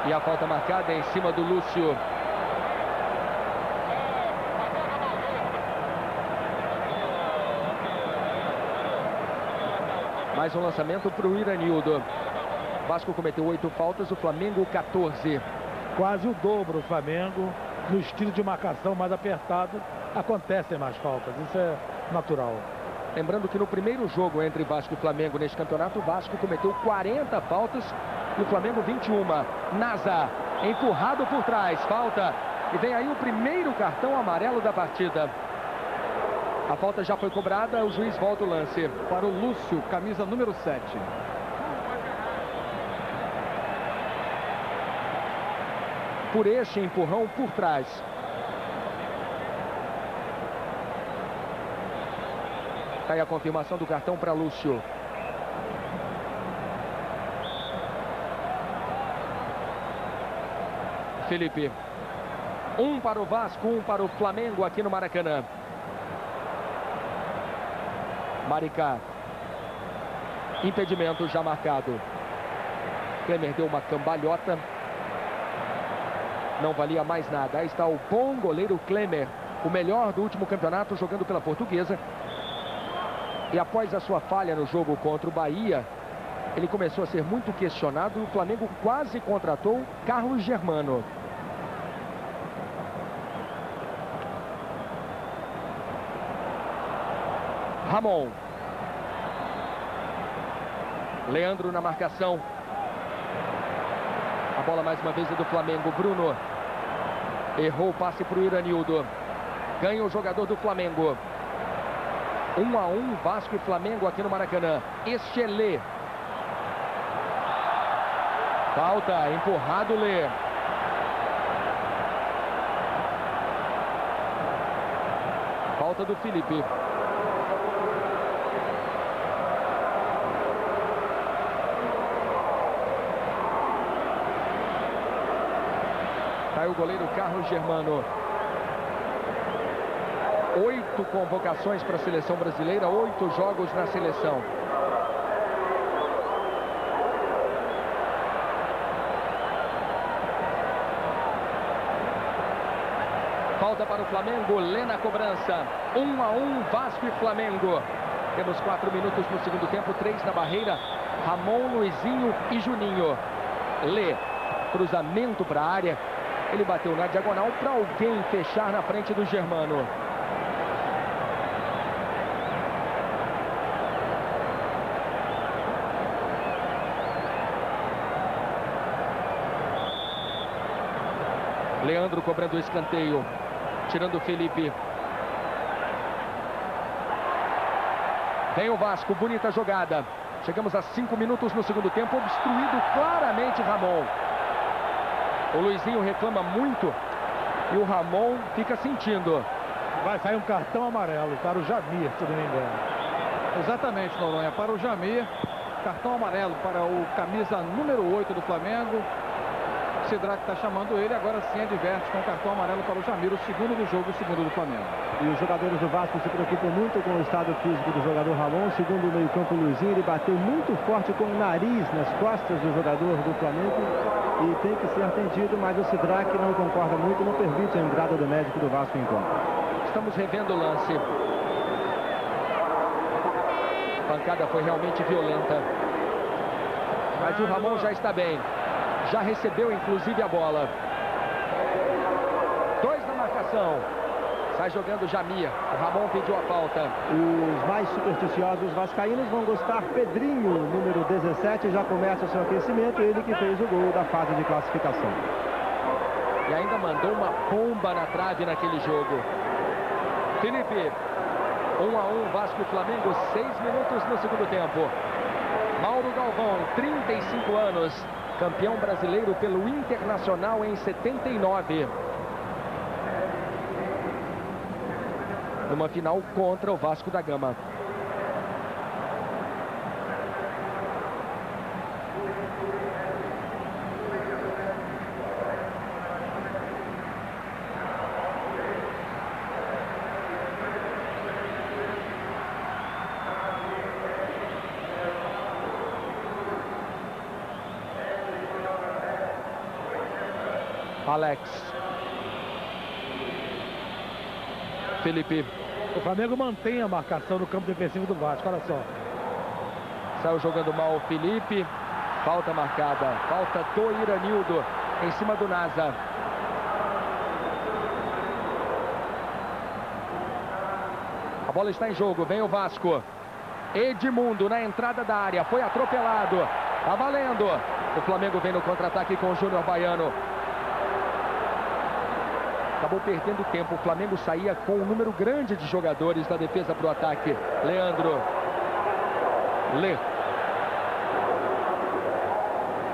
E a falta marcada em cima do Lúcio. Mais um lançamento para o Iranildo. Vasco cometeu 8 faltas, o Flamengo 14. Quase o dobro o Flamengo. No estilo de marcação mais apertado, acontecem mais faltas. Isso é natural. Lembrando que no primeiro jogo entre Vasco e Flamengo neste campeonato, o Vasco cometeu 40 faltas e o Flamengo 21. Nasa, empurrado por trás, falta. E vem aí o primeiro cartão amarelo da partida. A falta já foi cobrada, o juiz volta o lance. Para o Lúcio, camisa número 7. Por este empurrão por trás. Está aí a confirmação do cartão para Lúcio. Felipe. 1 para o Vasco, 1 para o Flamengo aqui no Maracanã. Maricá. Impedimento já marcado. Klemer deu uma cambalhota. não valia mais nada. Aí está o bom goleiro Klemer, o melhor do último campeonato, jogando pela Portuguesa. E após a sua falha no jogo contra o Bahia, ele começou a ser muito questionado. O Flamengo quase contratou Carlos Germano. Ramon. Leandro na marcação. A bola mais uma vez é do Flamengo. Bruno errou o passe para o Iranildo. Ganha o jogador do Flamengo. 1 a 1, Vasco e Flamengo aqui no Maracanã. Estelê. Falta, empurrado Lê. Falta do Felipe. Caiu o goleiro Carlos Germano. 8 convocações para a seleção brasileira, 8 jogos na seleção. Falta para o Flamengo, Lê na cobrança. 1 a 1, Vasco e Flamengo. Temos 4 minutos no segundo tempo, 3 na barreira. Ramon, Luizinho e Juninho. Lê, cruzamento para a área. Ele bateu na diagonal para alguém fechar na frente do Germano. Leandro cobrando o escanteio, tirando o Felipe. Vem o Vasco, bonita jogada. Chegamos a 5 minutos no segundo tempo, obstruído claramente Ramon. O Luizinho reclama muito e o Ramon fica sentindo. Vai sair um cartão amarelo para o Jamir, se não me engano. Exatamente, Noronha, para o Jamir. Cartão amarelo para o camisa número 8 do Flamengo. Sidraque está chamando ele, agora sim adverte com o cartão amarelo para o Jamir, o segundo do jogo, o segundo do Flamengo. E os jogadores do Vasco se preocupam muito com o estado físico do jogador Ramon. Segundo o meio-campo Luizinho, ele bateu muito forte com o nariz nas costas do jogador do Flamengo e tem que ser atendido, mas o Sidraque não concorda muito, não permite a entrada do médico do Vasco em campo. Estamos revendo o lance. A pancada foi realmente violenta. Mas o Ramon já está bem. Já recebeu, inclusive, a bola. 2 na marcação. Sai jogando Jamir. O Ramon pediu a falta. Os mais supersticiosos vascaínos vão gostar. Pedrinho, número 17, já começa o seu aquecimento. Ele que fez o gol da fase de classificação. E ainda mandou uma bomba na trave naquele jogo. Felipe. 1 a 1, Vasco e Flamengo. 6 minutos no segundo tempo. Mauro Galvão, 35 anos. Campeão brasileiro pelo Internacional em 79. Numa final contra o Vasco da Gama. Alex. Felipe. O Flamengo mantém a marcação no campo defensivo do Vasco, olha só. Saiu jogando mal o Felipe. Falta marcada. Falta do Iranildo em cima do Nasa. A bola está em jogo. Vem o Vasco. Edmundo na entrada da área. Foi atropelado. Tá valendo. O Flamengo vem no contra-ataque com o Júnior Baiano. Acabou perdendo tempo. O Flamengo saía com um número grande de jogadores da defesa para o ataque. Leandro. Lê.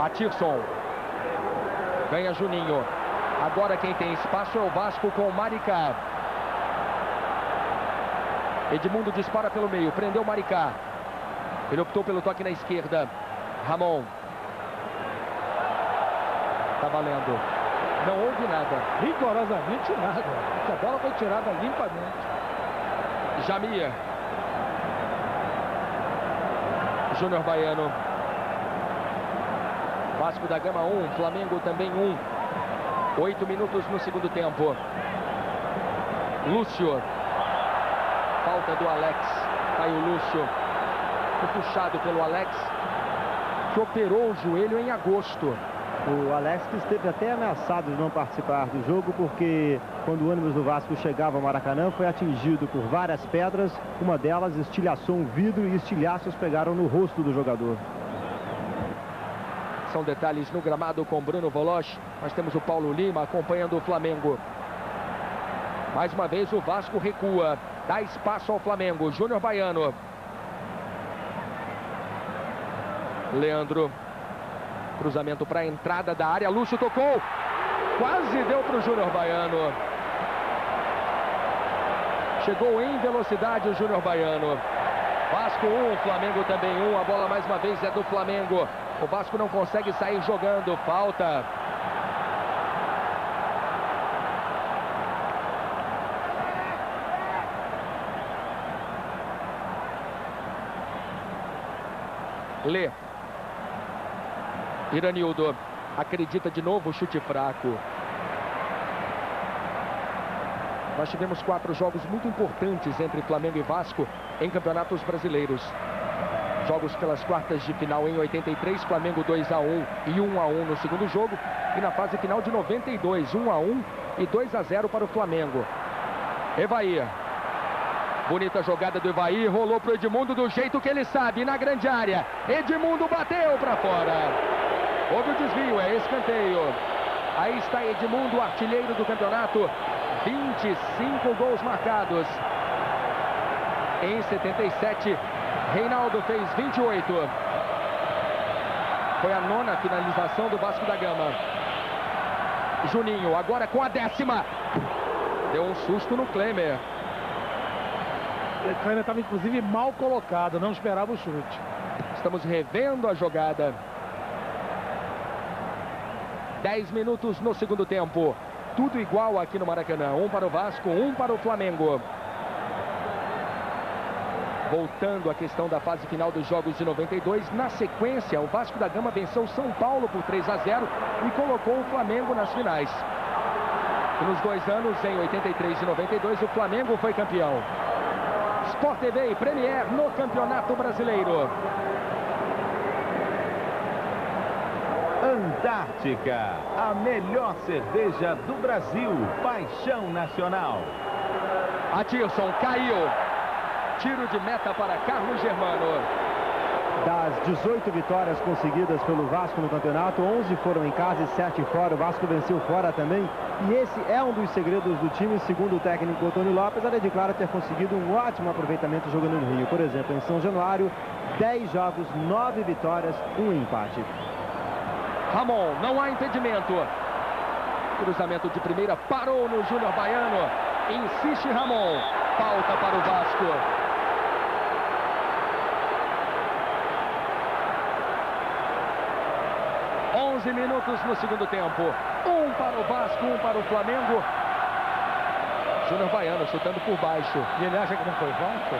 Atirson. Ganha Juninho. Agora quem tem espaço é o Vasco com o Maricá. Edmundo dispara pelo meio. Prendeu o Maricá. Ele optou pelo toque na esquerda. Ramon. Tá valendo. Não houve nada. Rigorosamente nada. A bola foi tirada limpamente. Jamir. Júnior Baiano. Vasco da Gama 1, Flamengo também 1. 8 minutos no segundo tempo. Lúcio. Falta do Alex. Tá aí o Lúcio. Foi puxado pelo Alex, que operou o joelho em agosto. O Alex que esteve até ameaçado de não participar do jogo, porque quando o ônibus do Vasco chegava ao Maracanã, foi atingido por várias pedras. Uma delas estilhaçou um vidro e estilhaços pegaram no rosto do jogador. São detalhes no gramado com Bruno Voloch. Nós temos o Paulo Lima acompanhando o Flamengo. Mais uma vez o Vasco recua, dá espaço ao Flamengo. Júnior Baiano. Leandro. Cruzamento para a entrada da área. Lúcio tocou. Quase deu para o Júnior Baiano. Chegou em velocidade o Júnior Baiano. Vasco 1, Flamengo também 1. A bola mais uma vez é do Flamengo. O Vasco não consegue sair jogando. Falta. Lê. Iranildo. Acredita de novo, chute fraco. Nós tivemos 4 jogos muito importantes entre Flamengo e Vasco em campeonatos brasileiros. Jogos pelas quartas de final em 83, Flamengo 2-1 e 1-1 no segundo jogo. E na fase final de 92, 1-1 e 2-0 para o Flamengo. Evair. Bonita jogada do Evair, rolou para o Edmundo do jeito que ele sabe, na grande área. Edmundo bateu para fora. Houve o desvio, é escanteio. Aí está Edmundo, artilheiro do campeonato. 25 gols marcados. Em 77, Reinaldo fez 28. Foi a 9ª finalização do Vasco da Gama. Juninho, agora com a 10ª. Deu um susto no Klemer. O Klemer estava inclusive mal colocado, não esperava o chute. Estamos revendo a jogada. 10 minutos no segundo tempo. Tudo igual aqui no Maracanã. 1 para o Vasco, 1 para o Flamengo. Voltando à questão da fase final dos jogos de 92, na sequência, o Vasco da Gama venceu o São Paulo por 3-0 e colocou o Flamengo nas finais. E nos 2 anos, em 83 e 92, o Flamengo foi campeão. Sport TV e Premier no Campeonato Brasileiro. Antártica, a melhor cerveja do Brasil, paixão nacional. Atirson caiu. Tiro de meta para Carlos Germano. Das 18 vitórias conseguidas pelo Vasco no campeonato, 11 foram em casa e 7 fora. O Vasco venceu fora também. E esse é um dos segredos do time, segundo o técnico Antônio Lopes. Ele declara ter conseguido um ótimo aproveitamento jogando no Rio. Por exemplo, em São Januário, 10 jogos, 9 vitórias, 1 empate. Ramon, não há impedimento. Cruzamento de primeira, parou no Júnior Baiano. Insiste Ramon. Falta para o Vasco. Minutos no segundo tempo. 1 para o Vasco, 1 para o Flamengo. Júnior Baiano chutando por baixo. E ele acha que não foi falta?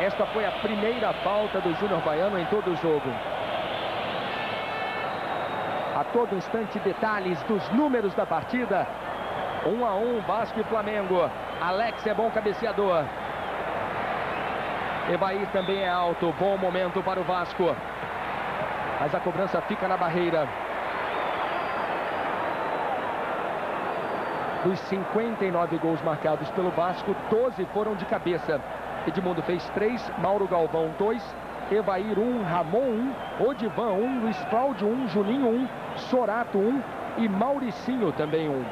Esta foi a primeira falta do Júnior Baiano em todo o jogo. A todo instante, detalhes dos números da partida. 1-1, Vasco e Flamengo. Alex é bom cabeceador. Evair também é alto. Bom momento para o Vasco. Mas a cobrança fica na barreira. Dos 59 gols marcados pelo Vasco, 12 foram de cabeça. Edmundo fez 3, Mauro Galvão 2, Evair 1, Ramon 1, Odivan 1, Luiz Cláudio 1, Juninho 1, Sorato 1 e Mauricinho também 1.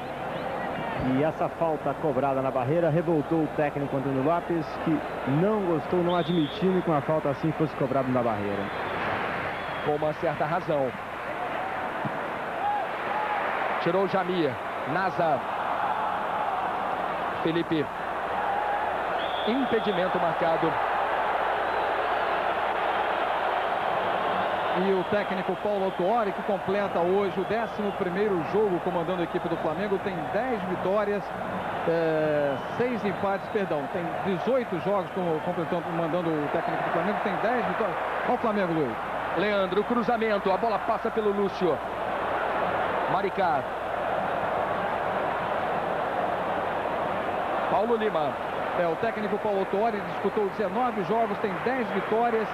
E essa falta cobrada na barreira revoltou o técnico Antônio Lopes, que não gostou, não admitindo que uma falta assim fosse cobrada na barreira. Com uma certa razão. Tirou o Jamir. Naza. Felipe. Impedimento marcado. E o técnico Paulo Autuori, que completa hoje o 11º jogo comandando a equipe do Flamengo, tem 10 vitórias, 6 empates, perdão, tem 18 jogos comandando o técnico do Flamengo, tem 10 vitórias. Olha o Flamengo, Luiz. Leandro, cruzamento, a bola passa pelo Lúcio. Maricá. Paulo Lima. O técnico Paulo Autuori disputou 19 jogos, tem 10 vitórias,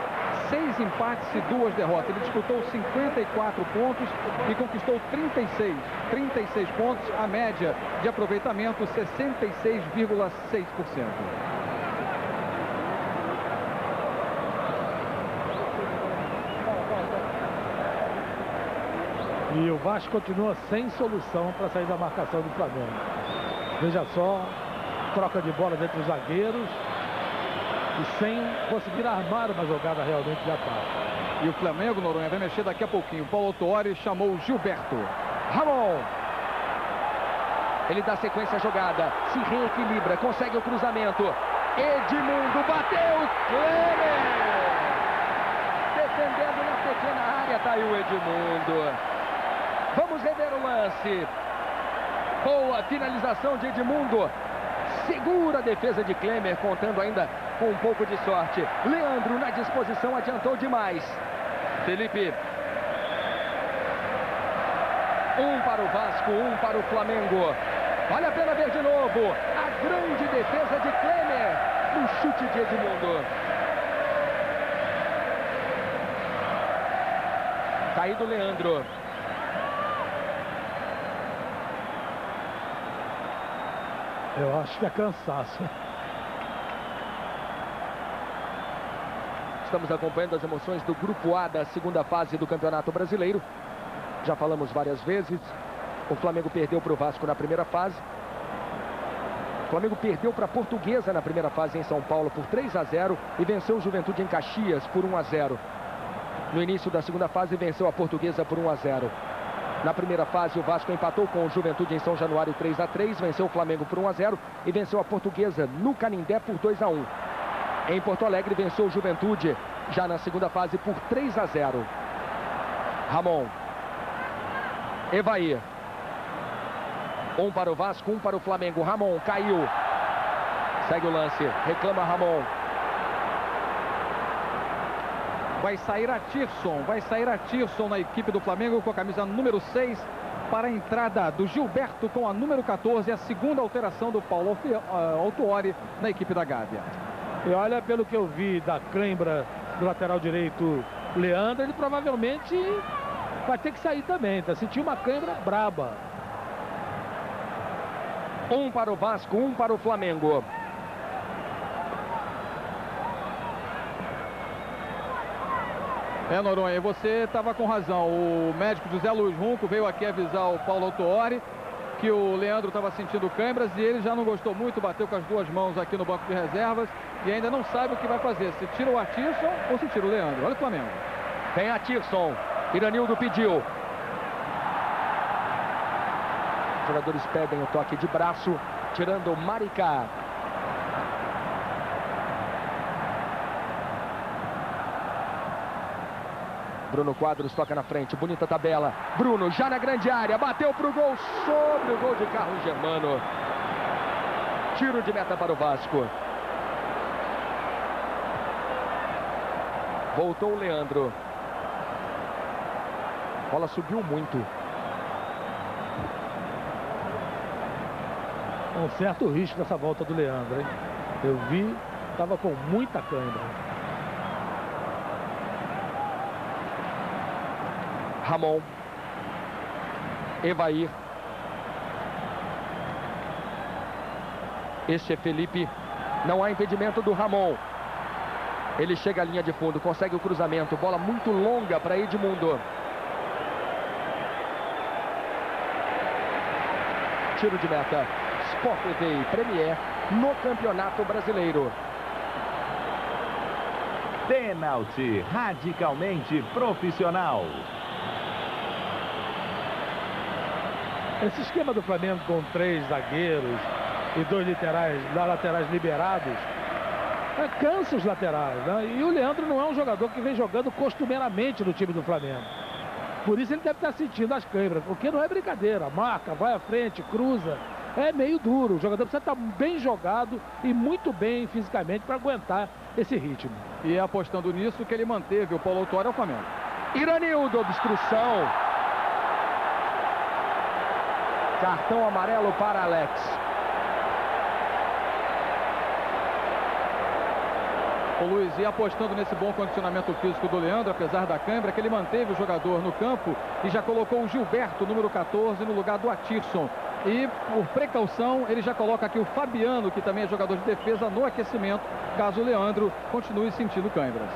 6 empates e 2 derrotas. Ele disputou 54 pontos e conquistou 36 pontos, a média de aproveitamento 66,6%. E o Vasco continua sem solução para sair da marcação do Flamengo. Veja só, troca de bola entre os zagueiros e sem conseguir armar uma jogada realmente de ataque. E o Flamengo, Noronha, vai mexer daqui a pouquinho. O Paulo Autuori chamou o Gilberto. Ramon. Ele dá sequência à jogada, se reequilibra, consegue o cruzamento. Edmundo bateu, Klemer! Defendendo na pequena área, tá aí o Edmundo. Vamos rever o lance. Boa finalização de Edmundo. Segura a defesa de Klemer, contando ainda com um pouco de sorte. Leandro na disposição, adiantou demais. Felipe. 1 para o Vasco, 1 para o Flamengo. Vale a pena ver de novo a grande defesa de Klemer no chute de Edmundo. Caído Leandro. Eu acho que é cansaço. Estamos acompanhando as emoções do Grupo A da segunda fase do Campeonato Brasileiro. Já falamos várias vezes. O Flamengo perdeu para o Vasco na primeira fase. O Flamengo perdeu para a Portuguesa na primeira fase em São Paulo por 3-0 e venceu o Juventude em Caxias por 1-0. No início da segunda fase venceu a Portuguesa por 1-0. Na primeira fase, o Vasco empatou com o Juventude em São Januário 3-3, venceu o Flamengo por 1-0 e venceu a Portuguesa no Canindé por 2-1. Em Porto Alegre, venceu o Juventude já na segunda fase por 3-0. Ramon. Evair. 1 para o Vasco, 1 para o Flamengo. Ramon caiu. Segue o lance, reclama Ramon. Vai sair a Tirson na equipe do Flamengo com a camisa número 6 para a entrada do Gilberto com a número 14, a segunda alteração do Paulo Autuori na equipe da Gávea. E olha, pelo que eu vi da cãibra do lateral direito Leandro, ele provavelmente vai ter que sair também, tá? Sentiu uma cãibra braba. 1 para o Vasco, 1 para o Flamengo. Noronha, você estava com razão. O médico José Luiz Runco veio aqui avisar o Paulo Autuori que o Leandro estava sentindo câimbras e ele já não gostou muito, bateu com as duas mãos aqui no banco de reservas e ainda não sabe o que vai fazer, se tira o Atirson ou se tira o Leandro. Olha o Flamengo. Tem Atirson, Iranildo pediu. Os jogadores pedem o toque de braço, tirando o Maricá. Bruno Quadros toca na frente, bonita tabela. Bruno já na grande área, bateu pro gol, sobre o gol de Carlos Germano. Tiro de meta para o Vasco. Voltou o Leandro. A bola subiu muito. Um certo risco nessa volta do Leandro, hein? Eu vi, estava com muita câimbra. Ramon. Evair. Este é Felipe. Não há impedimento do Ramon. Ele chega à linha de fundo, consegue o cruzamento. Bola muito longa para Edmundo. Tiro de meta. Sport TV e Premier no Campeonato Brasileiro. Pênalti radicalmente profissional. Esse esquema do Flamengo com 3 zagueiros e 2 laterais liberados, cansa os laterais, né? E o Leandro não é um jogador que vem jogando costumeiramente no time do Flamengo. Por isso ele deve estar sentindo as câimbras, porque não é brincadeira. Marca, vai à frente, cruza. É meio duro. O jogador precisa estar bem jogado e muito bem fisicamente para aguentar esse ritmo. E é apostando nisso que ele manteve o Paulo Autuori ao Flamengo. Iranildo, obstrução. Cartão amarelo para Alex. O Luiz ia apostando nesse bom condicionamento físico do Leandro, apesar da câimbra, que ele manteve o jogador no campo e já colocou o Gilberto, número 14, no lugar do Atirson. E, por precaução, ele já coloca aqui o Fabiano, que também é jogador de defesa, no aquecimento, caso o Leandro continue sentindo câimbras.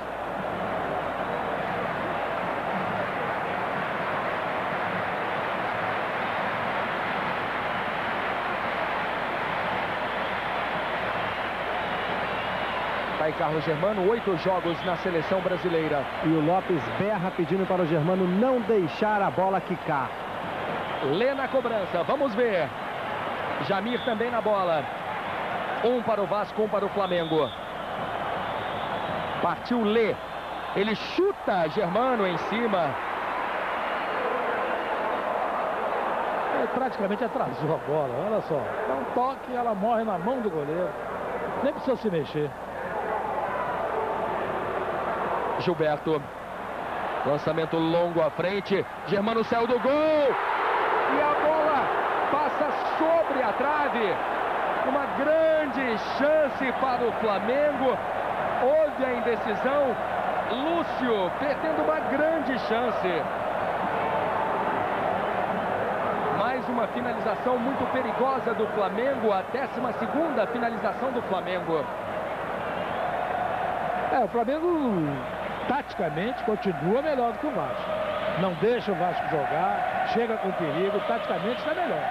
Aí Carlos Germano, 8 jogos na seleção brasileira. E o Lopes berra pedindo para o Germano não deixar a bola quicar. Lê na cobrança, vamos ver. Jamir também na bola. 1 para o Vasco, 1 para o Flamengo. Partiu Lê. Ele chuta Germano em cima. Praticamente atrasou a bola, olha só. Dá um toque e ela morre na mão do goleiro. Nem precisa se mexer. Gilberto. Lançamento longo à frente. Germano saiu do gol. E a bola passa sobre a trave. Uma grande chance para o Flamengo. Houve a indecisão. Lúcio perdendo uma grande chance. Mais uma finalização muito perigosa do Flamengo. A 12ª finalização do Flamengo. O Flamengo taticamente continua melhor do que o Vasco. Não deixa o Vasco jogar, chega com perigo, taticamente está melhor.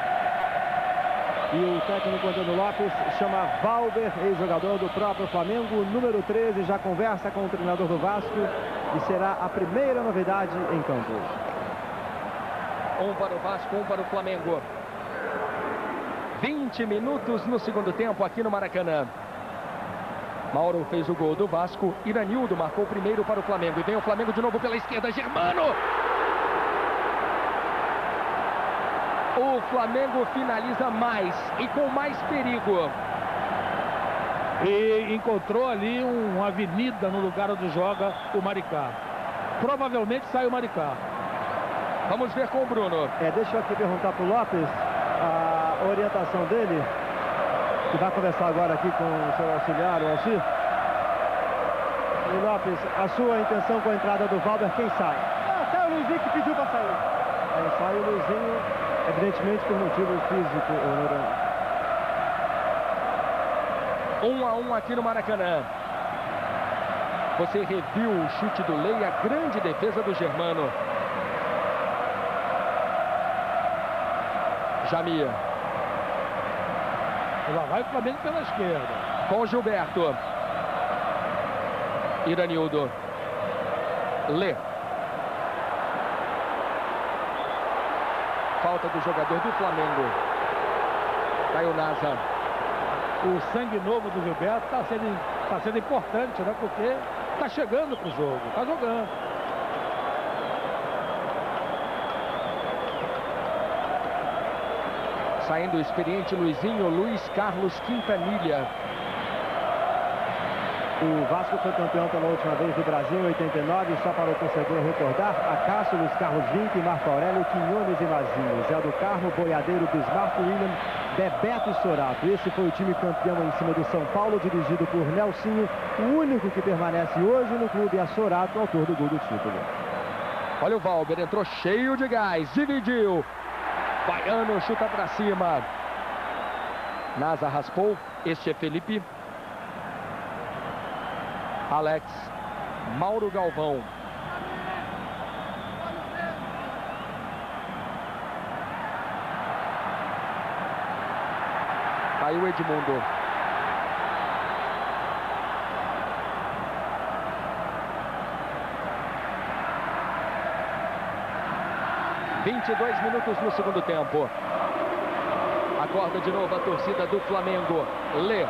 E o técnico Antônio Lopes chama Valber, ex-jogador do próprio Flamengo, número 13, já conversa com o treinador do Vasco e será a primeira novidade em campo. 1 para o Vasco, 1 para o Flamengo. 20 minutos no segundo tempo aqui no Maracanã. Mauro fez o gol do Vasco. Iranildo marcou o primeiro para o Flamengo. E vem o Flamengo de novo pela esquerda. Germano! O Flamengo finaliza mais e com mais perigo. E encontrou ali uma avenida no lugar onde joga o Maricá. Provavelmente sai o Maricá. Vamos ver com o Bruno. Deixa eu aqui perguntar para o Lopes a orientação dele, que vai conversar agora aqui com o seu auxiliar, o Alcir. E Lopes, a sua intenção com a entrada do Valber, quem sai? Sai o Luizinho que pediu para sair. Aí sai o Luizinho, evidentemente por motivo físico. 1 a 1 aqui no Maracanã. Você reviu o chute do Lei, a grande defesa do Germano. Jamir. Lá vai o Flamengo pela esquerda. Com Gilberto. Iranildo. Lê. Falta do jogador do Flamengo. Caio Nasa. O sangue novo do Gilberto está sendo importante, né? Porque está chegando para o jogo, está jogando. Saindo o experiente Luizinho, Luiz Carlos Quintanilha. O Vasco foi campeão pela última vez do Brasil em 89, só para o torcedor recordar: Acácio, Luiz Carlos Vinck, Marco Aurélio, Quinhones e Mazinho, Zé do Carmo, Boiadeiro, Bismarck, William, Bebeto e Sorato. Esse foi o time campeão em cima do São Paulo, dirigido por Nelsinho. O único que permanece hoje no clube é Sorato, autor do gol do título. Olha o Valber, entrou cheio de gás, dividiu. Baiano chuta para cima. Nasa raspou. Este é Felipe. Alex. Mauro Galvão. Caiu Edmundo. (22 minutos no segundo tempo. Acorda de novo a torcida do Flamengo. Lê.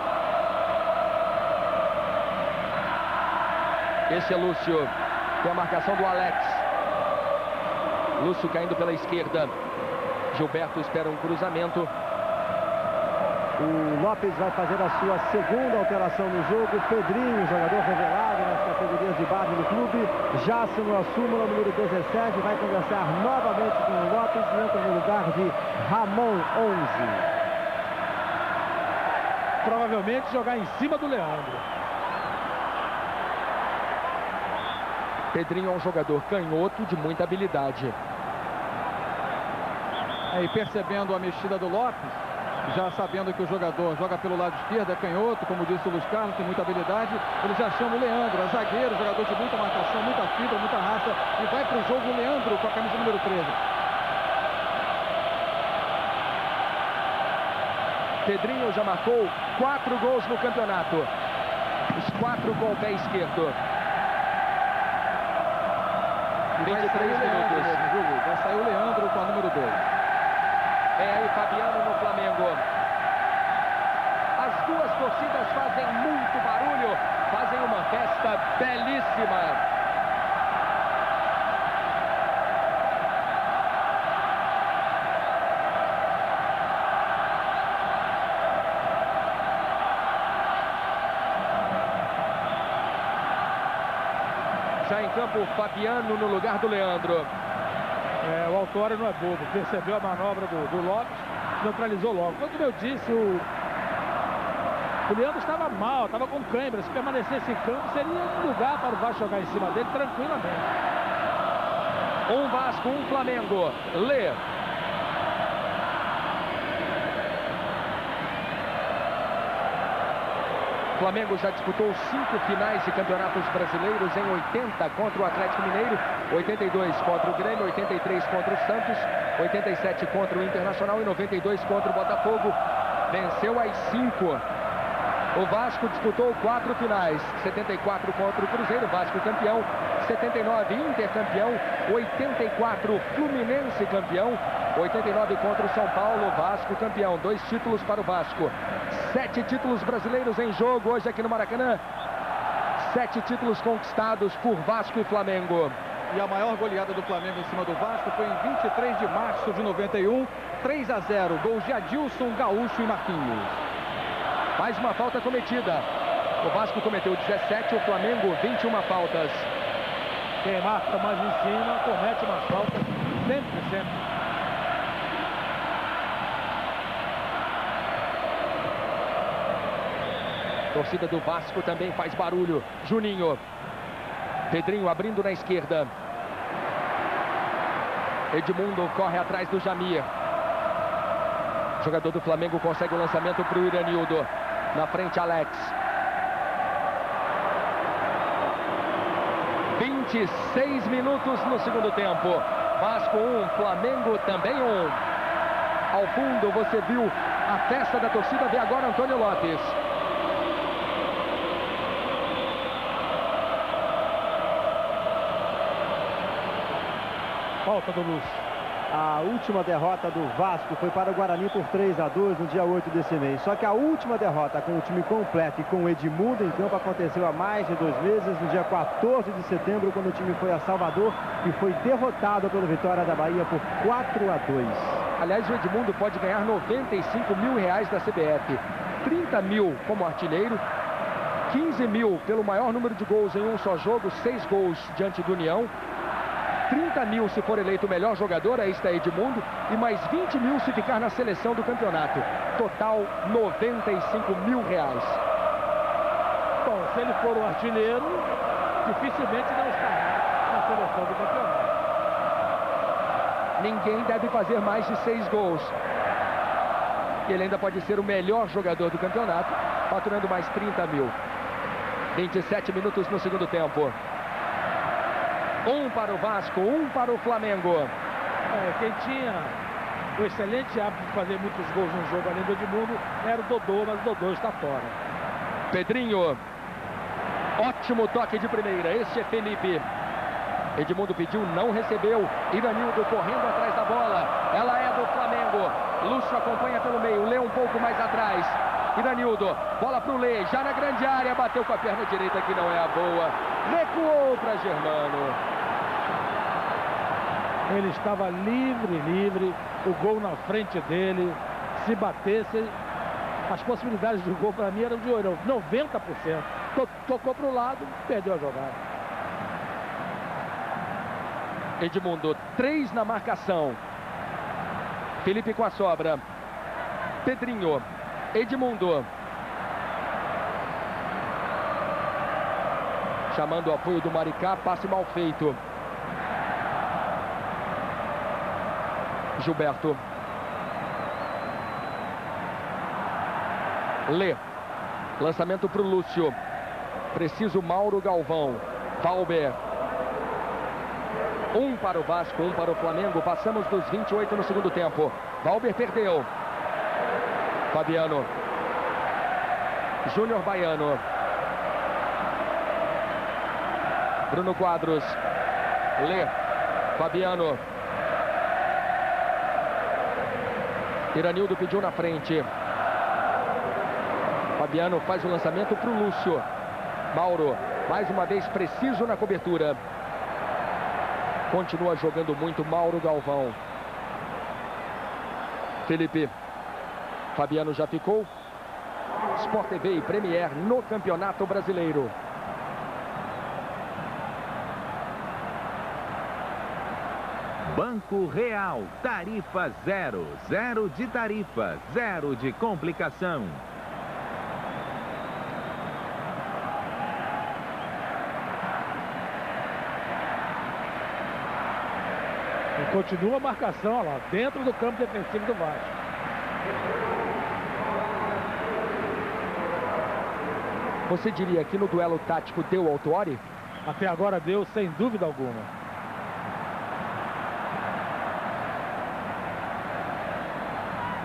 Esse é Lúcio. Tem a marcação do Alex. Lúcio caindo pela esquerda. Gilberto espera um cruzamento. O Lopes vai fazer a sua segunda alteração no jogo. Pedrinho, jogador revelado nas categorias de base do clube, já assinou a súmula número 17, vai conversar novamente com o Lopes e entra no lugar de Ramon 11. Provavelmente jogar em cima do Leandro. Pedrinho é um jogador canhoto de muita habilidade. Aí percebendo a mexida do Lopes, já sabendo que o jogador joga pelo lado esquerdo, é canhoto, como disse o Luiz Carlos, tem muita habilidade, ele já chama o Leandro, é zagueiro, jogador de muita marcação, muita fibra, muita raça, e vai para o jogo o Leandro com a camisa número 13. Pedrinho já marcou 4 gols no campeonato. Os 4 com o pé esquerdo. 23 minutos. Vai sair o Leandro com a número 2. É aí Fabiano no Flamengo. As duas torcidas fazem muito barulho, fazem uma festa belíssima. Já em campo, Fabiano no lugar do Leandro. O Autório não é bobo, percebeu a manobra do Lopes, neutralizou logo. Como eu disse, o Leandro estava mal, estava com câimbra. Se permanecesse em campo, seria um lugar para o Vasco jogar em cima dele tranquilamente. Um Vasco, um Flamengo. Lê. O Flamengo já disputou 5 finais de campeonatos brasileiros em 80 contra o Atlético Mineiro, 82 contra o Grêmio, 83 contra o Santos, 87 contra o Internacional e 92 contra o Botafogo. Venceu as 5. O Vasco disputou 4 finais, 74 contra o Cruzeiro, Vasco campeão, 79 Inter campeão, 84 Fluminense campeão, 89 contra o São Paulo, Vasco campeão. 2 títulos para o Vasco. 7 títulos brasileiros em jogo hoje aqui no Maracanã. 7 títulos conquistados por Vasco e Flamengo. E a maior goleada do Flamengo em cima do Vasco foi em 23 de março de 91, 3-0, gols de Adilson, Gaúcho e Marquinhos. Mais uma falta cometida. O Vasco cometeu 17, o Flamengo 21 faltas. Quem marca mais em cima comete uma falta sempre. A torcida do Vasco também faz barulho. Juninho. Pedrinho abrindo na esquerda. Edmundo corre atrás do Jamir. O jogador do Flamengo consegue o lançamento para o Iranildo. Na frente, Alex. 26 minutos no segundo tempo. Vasco 1, Flamengo também 1. Ao fundo você viu a festa da torcida. Vê agora Antônio Lopes. Falta do Lúcio. A última derrota do Vasco foi para o Guarani por 3-2 no dia 8 desse mês. Só que a última derrota com o time completo e com o Edmundo em campo aconteceu há mais de 2 meses, no dia 14 de setembro, quando o time foi a Salvador e foi derrotado pelo Vitória da Bahia por 4-2. Aliás, o Edmundo pode ganhar R$95 mil da CBF. 30 mil como artilheiro, 15 mil pelo maior número de gols em um só jogo, 6 gols diante do União. 30 mil se for eleito o melhor jogador, aí está Edmundo, e mais 20 mil se ficar na seleção do campeonato. Total, R$95 mil. Bom, se ele for o artilheiro, dificilmente não estará na seleção do campeonato. Ninguém deve fazer mais de 6 gols. E ele ainda pode ser o melhor jogador do campeonato, faturando mais 30 mil. 27 minutos no segundo tempo. 1 para o Vasco, 1 para o Flamengo. Quem tinha o excelente hábito de fazer muitos gols no jogo, além do Edmundo, era o Dodô, mas o Dodô está fora. Pedrinho. Ótimo toque de primeira. Este é Felipe. Edmundo pediu, não recebeu. Iranildo correndo atrás da bola. Ela é do Flamengo. Lúcio acompanha pelo meio. Lê um pouco mais atrás. Iranildo. Bola para o Lê. Já na grande área. Bateu com a perna direita, que não é a boa. Recuou para Germano. Ele estava livre. O gol na frente dele. Se batesse, as possibilidades de gol para mim eram de 90%. Tocou para o lado, perdeu a jogada. Edmundo, 3 na marcação. Felipe com a sobra. Pedrinho. Edmundo. Chamando o apoio do Maricá, passe mal feito. Gilberto. Lê. Lançamento para o Lúcio. Preciso Mauro Galvão. Valber. 1 para o Vasco, 1 para o Flamengo. Passamos dos 28 no segundo tempo. Valber perdeu. Fabiano. Júnior Baiano. Bruno Quadros. Lê. Fabiano. Iranildo pediu na frente. Fabiano faz o lançamento para o Lúcio. Mauro, mais uma vez preciso na cobertura. Continua jogando muito Mauro Galvão. Felipe. Fabiano já ficou. Sport TV e Premier no Campeonato Brasileiro. Banco Real, tarifa 0, 0 de tarifa, 0 de complicação. E continua a marcação, olha lá, dentro do campo defensivo do Vasco. Você diria que no duelo tático deu Autuori? Até agora deu, sem dúvida alguma.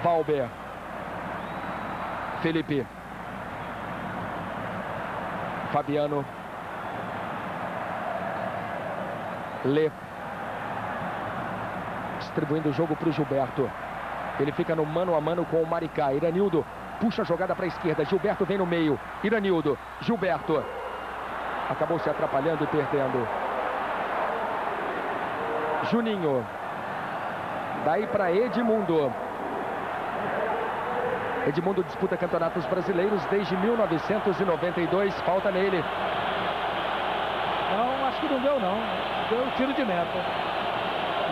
Valber. Felipe. Fabiano. Lê. Distribuindo o jogo para o Gilberto. Ele fica no mano a mano com o Maricá. Iranildo puxa a jogada para a esquerda. Gilberto vem no meio. Iranildo. Gilberto. Acabou se atrapalhando e perdendo. Juninho. Daí para Edmundo. Edmundo disputa campeonatos brasileiros desde 1992. Falta nele. Não, acho que não deu não. Deu tiro de meta.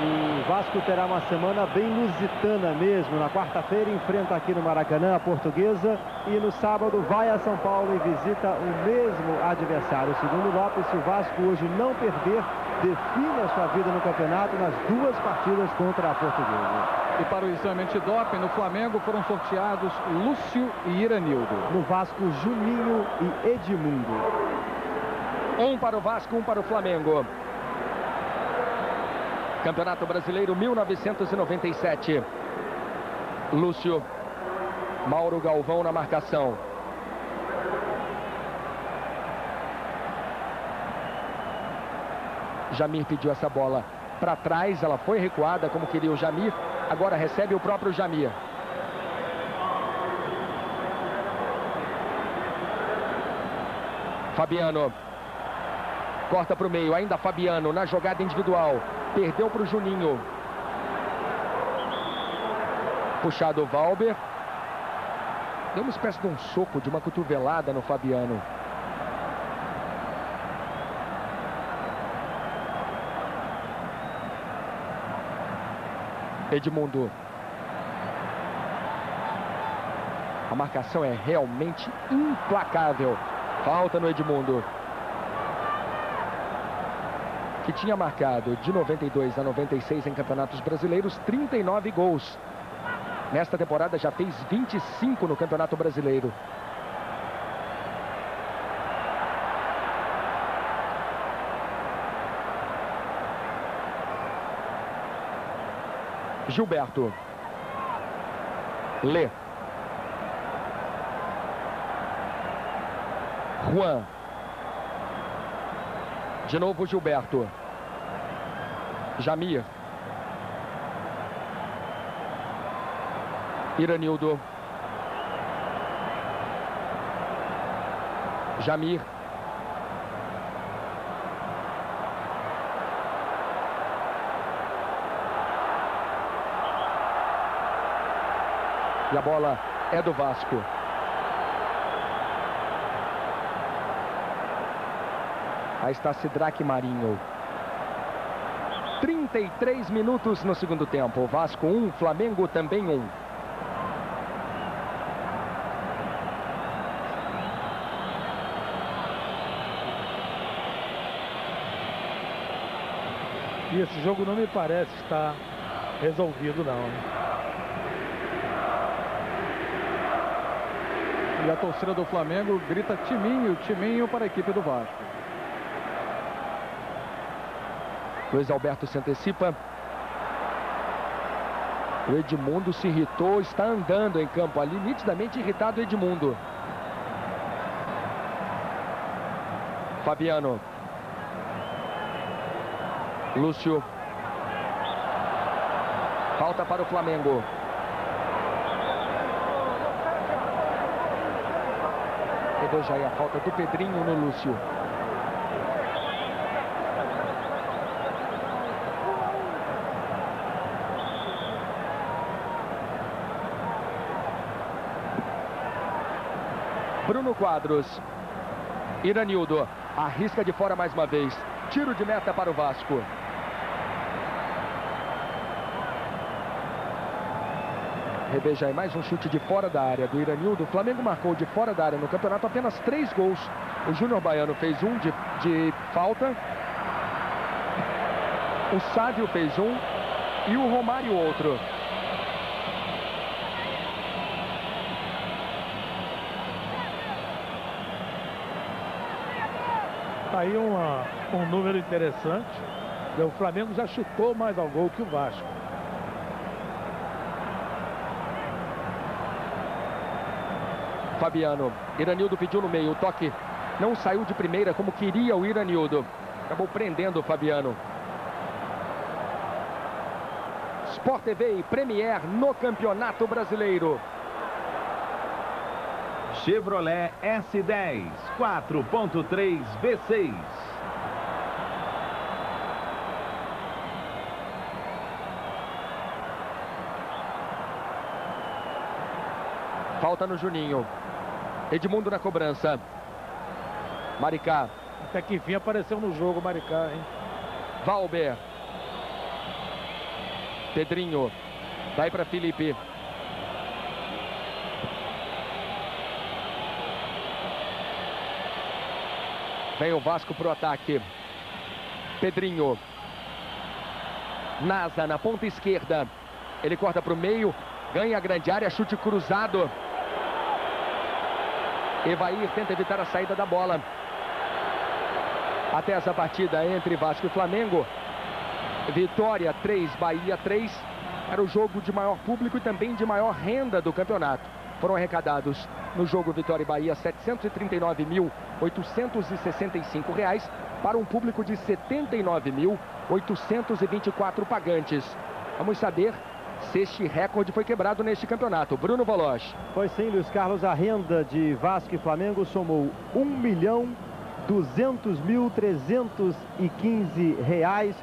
E o Vasco terá uma semana bem lusitana mesmo. Na quarta-feira enfrenta aqui no Maracanã a Portuguesa. E no sábado vai a São Paulo e visita o mesmo adversário. Segundo o Lopes, se o Vasco hoje não perder, define a sua vida no campeonato nas 2 partidas contra a Portuguesa. E para o exame antidoping, no Flamengo foram sorteados Lúcio e Iranildo. No Vasco, Juninho e Edmundo. 1 para o Vasco, 1 para o Flamengo. Campeonato Brasileiro 1997. Lúcio. Mauro Galvão na marcação. Jamir pediu essa bola para trás. Ela foi recuada como queria o Jamir. Agora recebe o próprio Jamir. Fabiano. Corta para o meio. Ainda Fabiano na jogada individual. Perdeu para o Juninho. Puxado o Valber. Deu uma espécie de um soco, de uma cotovelada no Fabiano. Edmundo. A marcação é realmente implacável. Falta no Edmundo. Que tinha marcado de 92 a 96 em campeonatos brasileiros 39 gols. Nesta temporada já fez 25 no Campeonato Brasileiro. Gilberto. Lê. Juan. De novo Gilberto. Jamir. Iranildo. Jamir. E a bola é do Vasco. Aí está Sidraque Marinho. 33 minutos no segundo tempo. Vasco 1, Flamengo também 1. E esse jogo não me parece estar resolvido, não, né? E a torcida do Flamengo grita timinho, timinho para a equipe do Vasco. Luiz Alberto se antecipa. O Edmundo se irritou, está andando em campo ali, nitidamente irritado o Edmundo. Fabiano. Lúcio. Falta para o Flamengo. Veja aí a falta do Pedrinho no Lúcio. Bruno Quadros. Iranildo arrisca de fora mais uma vez. Tiro de meta para o Vasco. Reveja aí mais um chute de fora da área do Iranildo. O Flamengo marcou de fora da área no campeonato apenas 3 gols. O Júnior Baiano fez um de falta. O Sávio fez um e o Romário outro. Aí um número interessante. O Flamengo já chutou mais ao gol que o Vasco. Fabiano. Iranildo pediu no meio. O toque não saiu de primeira como queria o Iranildo. Acabou prendendo o Fabiano. Sport TV e Premier no Campeonato Brasileiro. Chevrolet S10 4.3 V6. Falta no Juninho. Edmundo na cobrança. Maricá. Até que enfim apareceu no jogo Maricá, hein? Valber. Pedrinho. Vai para Felipe. Vem o Vasco pro ataque. Pedrinho. Nasa na ponta esquerda. Ele corta para o meio. Ganha a grande área. Chute cruzado. Evair tenta evitar a saída da bola. Até essa partida entre Vasco e Flamengo. Vitória 3, Bahia 3. Era o jogo de maior público e também de maior renda do campeonato. Foram arrecadados no jogo Vitória e Bahia R$ 739.865 para um público de 79.824 pagantes. Vamos saber se este recorde foi quebrado neste campeonato. Bruno Voloz. Foi sim, Luiz Carlos. A renda de Vasco e Flamengo somou R$ 1.200.315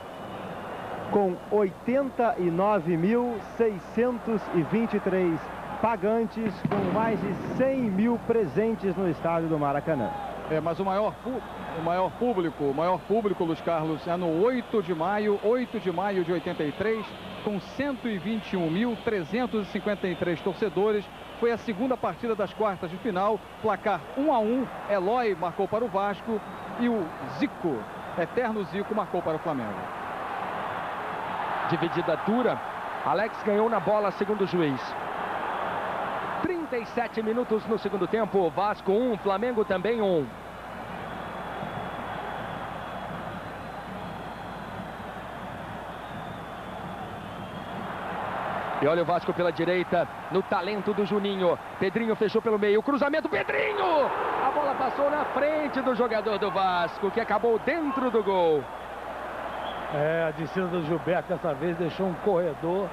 com 89.623 pagantes, com mais de 100 mil presentes no estádio do Maracanã. Mas o maior público, Luiz Carlos, é no 8 de maio de 83, com 121.353 torcedores. Foi a segunda partida das quartas de final, placar 1-1. Eloy marcou para o Vasco e o Zico, eterno Zico, marcou para o Flamengo. Dividida dura. Alex ganhou na bola, segundo o juiz. 37 minutos no segundo tempo. Vasco 1, Flamengo também 1. E olha o Vasco pela direita, no talento do Juninho. Pedrinho fechou pelo meio, cruzamento, Pedrinho! A bola passou na frente do jogador do Vasco, que acabou dentro do gol. A descida do Gilberto dessa vez deixou um corredor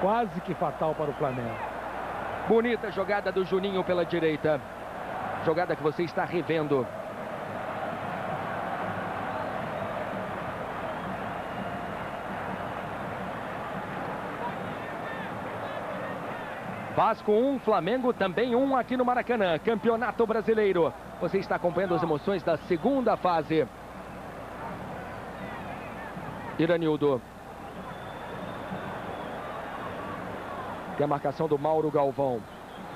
quase que fatal para o Flamengo. Bonita jogada do Juninho pela direita. Jogada que você está revendo. Vasco 1, Flamengo também 1 aqui no Maracanã. Campeonato Brasileiro. Você está acompanhando as emoções da segunda fase. Iranildo. Tem a marcação do Mauro Galvão.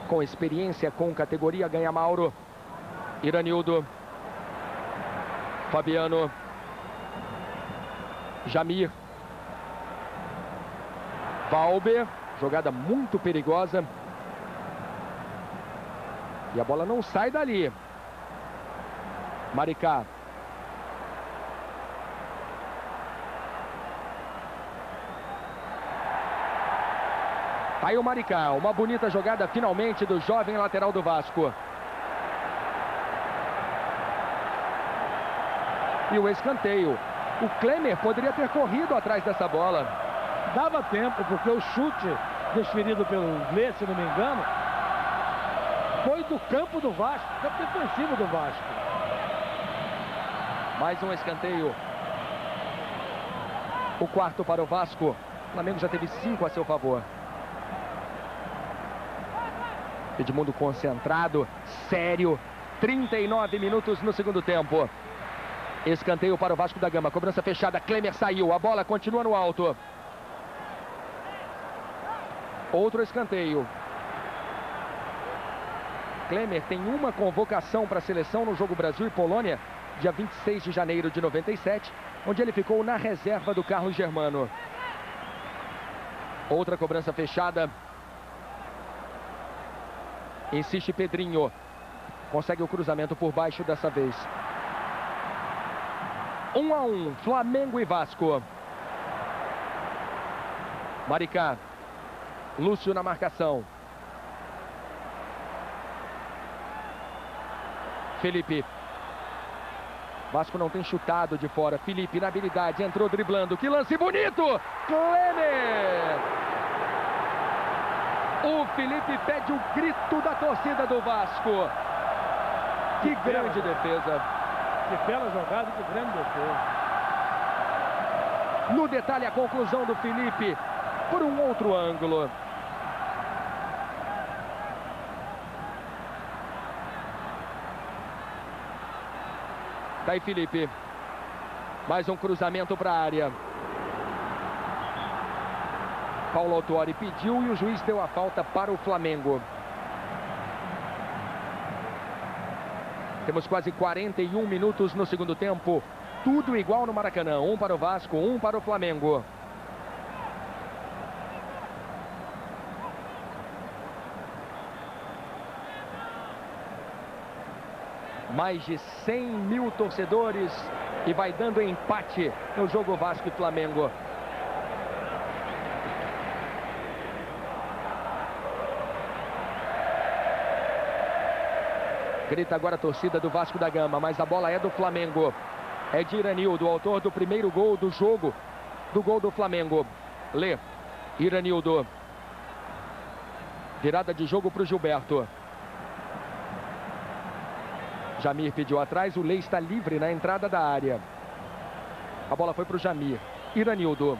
Com experiência, com categoria, ganha Mauro. Iranildo. Fabiano. Jamir. Valber. Jogada muito perigosa. E a bola não sai dali. Maricá. Tá aí o Maricá. Uma bonita jogada finalmente do jovem lateral do Vasco. E o escanteio. O Klemer poderia ter corrido atrás dessa bola. Dava tempo, porque o chute desferido pelo Lê, se não me engano, foi do campo do Vasco, campo defensivo do Vasco. Mais um escanteio. O quarto para o Vasco. O Flamengo já teve 5 a seu favor. Edmundo concentrado, sério. 39 minutos no segundo tempo. Escanteio para o Vasco da Gama. Cobrança fechada. Klemer saiu. A bola continua no alto. Outro escanteio. Klemer tem uma convocação para a seleção no jogo Brasil e Polônia, dia 26 de janeiro de 97, onde ele ficou na reserva do Carlos Germano. Outra cobrança fechada. Insiste Pedrinho. Consegue o cruzamento por baixo dessa vez. 1 a 1, Flamengo e Vasco. Maricá. Lúcio na marcação. Felipe. Vasco não tem chutado de fora. Felipe na habilidade, entrou driblando. Que lance bonito! Klemer! O Felipe pede o grito da torcida do Vasco. Que grande defesa. Que bela jogada, que grande defesa. No detalhe, a conclusão do Felipe por um outro ângulo. Tá aí Felipe. Mais um cruzamento para a área. Paulo Autuori pediu e o juiz deu a falta para o Flamengo. Temos quase 41 minutos no segundo tempo. Tudo igual no Maracanã. 1 para o Vasco, 1 para o Flamengo. Mais de 100 mil torcedores e vai dando empate no jogo Vasco e Flamengo. Grita agora a torcida do Vasco da Gama, mas a bola é do Flamengo. É de Iranildo, autor do primeiro gol do jogo, do gol do Flamengo. Lê, Iranildo. Virada de jogo para o Gilberto. Jamir pediu atrás, o Lê está livre na entrada da área. A bola foi para o Jamir. Iranildo.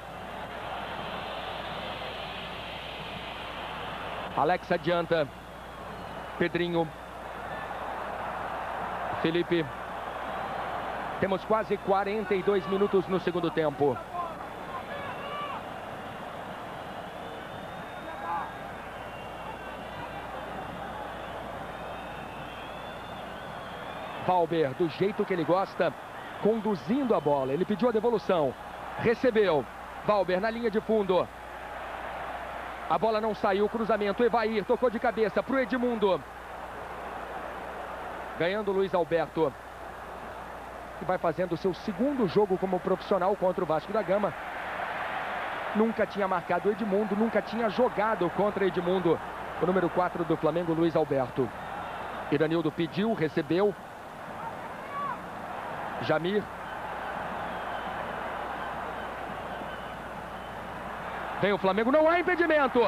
Alex adianta. Pedrinho. Felipe. Temos quase 42 minutos no segundo tempo. Valber, do jeito que ele gosta, conduzindo a bola. Ele pediu a devolução. Recebeu. Valber na linha de fundo. A bola não saiu. Cruzamento. Evair tocou de cabeça para o Edmundo. Ganhando Luiz Alberto. Que vai fazendo o seu segundo jogo como profissional contra o Vasco da Gama. Nunca tinha marcado o Edmundo. Nunca tinha jogado contra Edmundo. O número 4 do Flamengo, Luiz Alberto. Iranildo pediu, recebeu. Jamir. Vem o Flamengo, não há impedimento.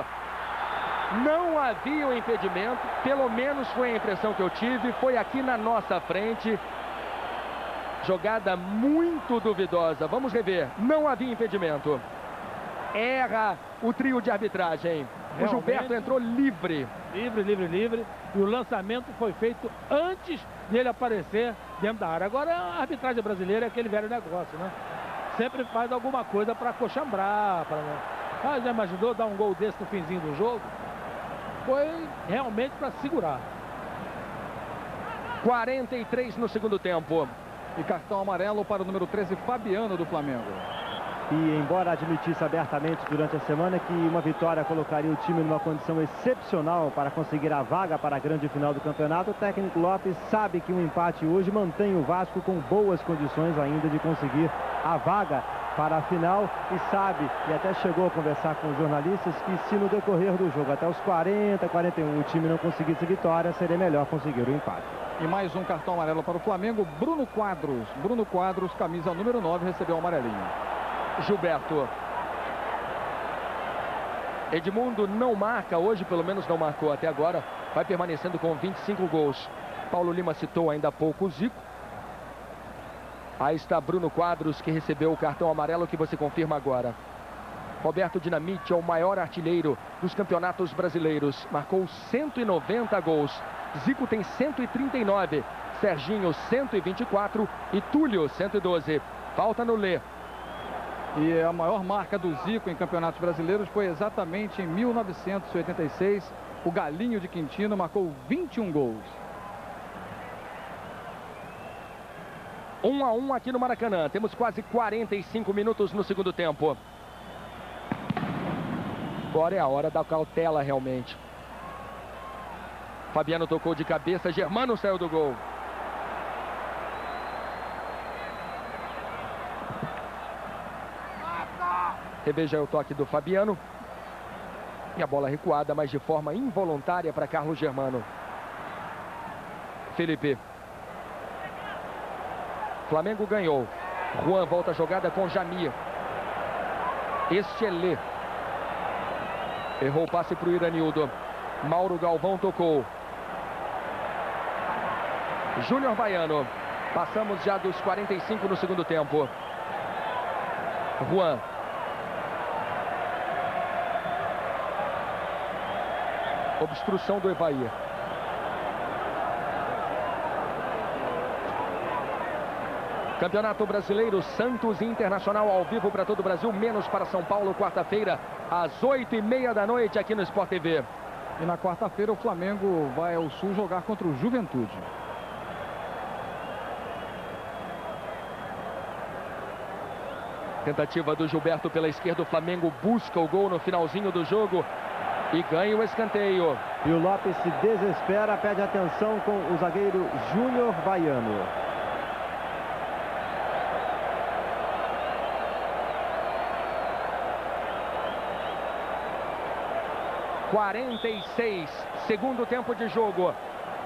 Não havia o impedimento, pelo menos foi a impressão que eu tive. Foi aqui na nossa frente. Jogada muito duvidosa. Vamos rever, não havia impedimento. Erra o trio de arbitragem. O Gilberto entrou livre. Livre. E o lançamento foi feito antes dele aparecer dentro da área. Agora a arbitragem brasileira é aquele velho negócio, né? Sempre faz alguma coisa para coxambrar. Já imaginou dar um gol desse no finzinho do jogo? Foi realmente para segurar. 43 no segundo tempo. E cartão amarelo para o número 13, Fabiano, do Flamengo. E embora admitisse abertamente durante a semana que uma vitória colocaria o time numa condição excepcional para conseguir a vaga para a grande final do campeonato, o técnico Lopes sabe que um empate hoje mantém o Vasco com boas condições ainda de conseguir a vaga para a final, e sabe, e até chegou a conversar com os jornalistas, que se no decorrer do jogo até os 40, 41 o time não conseguisse vitória, seria melhor conseguir o empate. E mais um cartão amarelo para o Flamengo, Bruno Quadros. Bruno Quadros, camisa número 9, recebeu o amarelinho. Gilberto. Edmundo não marca hoje, pelo menos não marcou até agora. Vai permanecendo com 25 gols. Paulo Lima citou ainda há pouco o Zico. Aí está Bruno Quadros, que recebeu o cartão amarelo, que você confirma agora. Roberto Dinamite é o maior artilheiro dos campeonatos brasileiros. Marcou 190 gols. Zico tem 139. Serginho 124 e Túlio 112. Falta no Lê. E a maior marca do Zico em campeonatos brasileiros foi exatamente em 1986. O Galinho de Quintino marcou 21 gols. 1-1 aqui no Maracanã. Temos quase 45 minutos no segundo tempo. Agora é a hora da cautela realmente. Fabiano tocou de cabeça, Germano saiu do gol. Reveja o toque do Fabiano. E a bola recuada, mas de forma involuntária para Carlos Germano. Felipe. Flamengo ganhou. Juan volta a jogada com Jamir. Estelê. Errou o passe para o Iranildo. Mauro Galvão tocou. Júnior Baiano. Passamos já dos 45 no segundo tempo. Juan. Obstrução do Evair. Campeonato Brasileiro, Santos e Internacional ao vivo para todo o Brasil, menos para São Paulo, quarta-feira, às 8h30 da noite aqui no Sport TV. E na quarta-feira o Flamengo vai ao Sul jogar contra o Juventude. Tentativa do Gilberto pela esquerda, o Flamengo busca o gol no finalzinho do jogo e ganha o escanteio. E o Lopes se desespera, pede atenção com o zagueiro Júnior Baiano. 46, segundo tempo de jogo.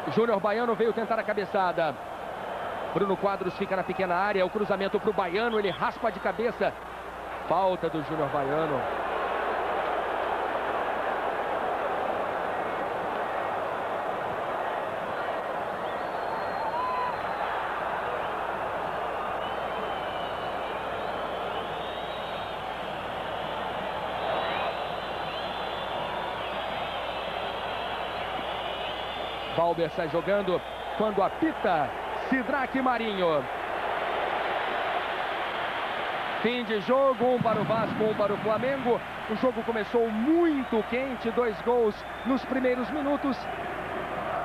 Júnior Baiano veio tentar a cabeçada. Bruno Quadros fica na pequena área, o cruzamento para o Baiano, ele raspa de cabeça. Falta do Júnior Baiano. Valber sai jogando quando apita Sidraque Marinho. Fim de jogo, um para o Vasco, um para o Flamengo. O jogo começou muito quente, 2 gols nos primeiros minutos.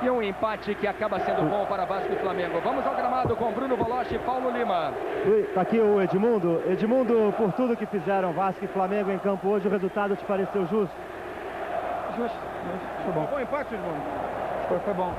E um empate que acaba sendo bom para Vasco e Flamengo. Vamos ao gramado com Bruno Voloche e Paulo Lima. Está aqui o Edmundo. Edmundo, por tudo que fizeram Vasco e Flamengo em campo hoje, o resultado te pareceu justo? Justo. Foi bom. Bom empate, Edmundo. Foi bom.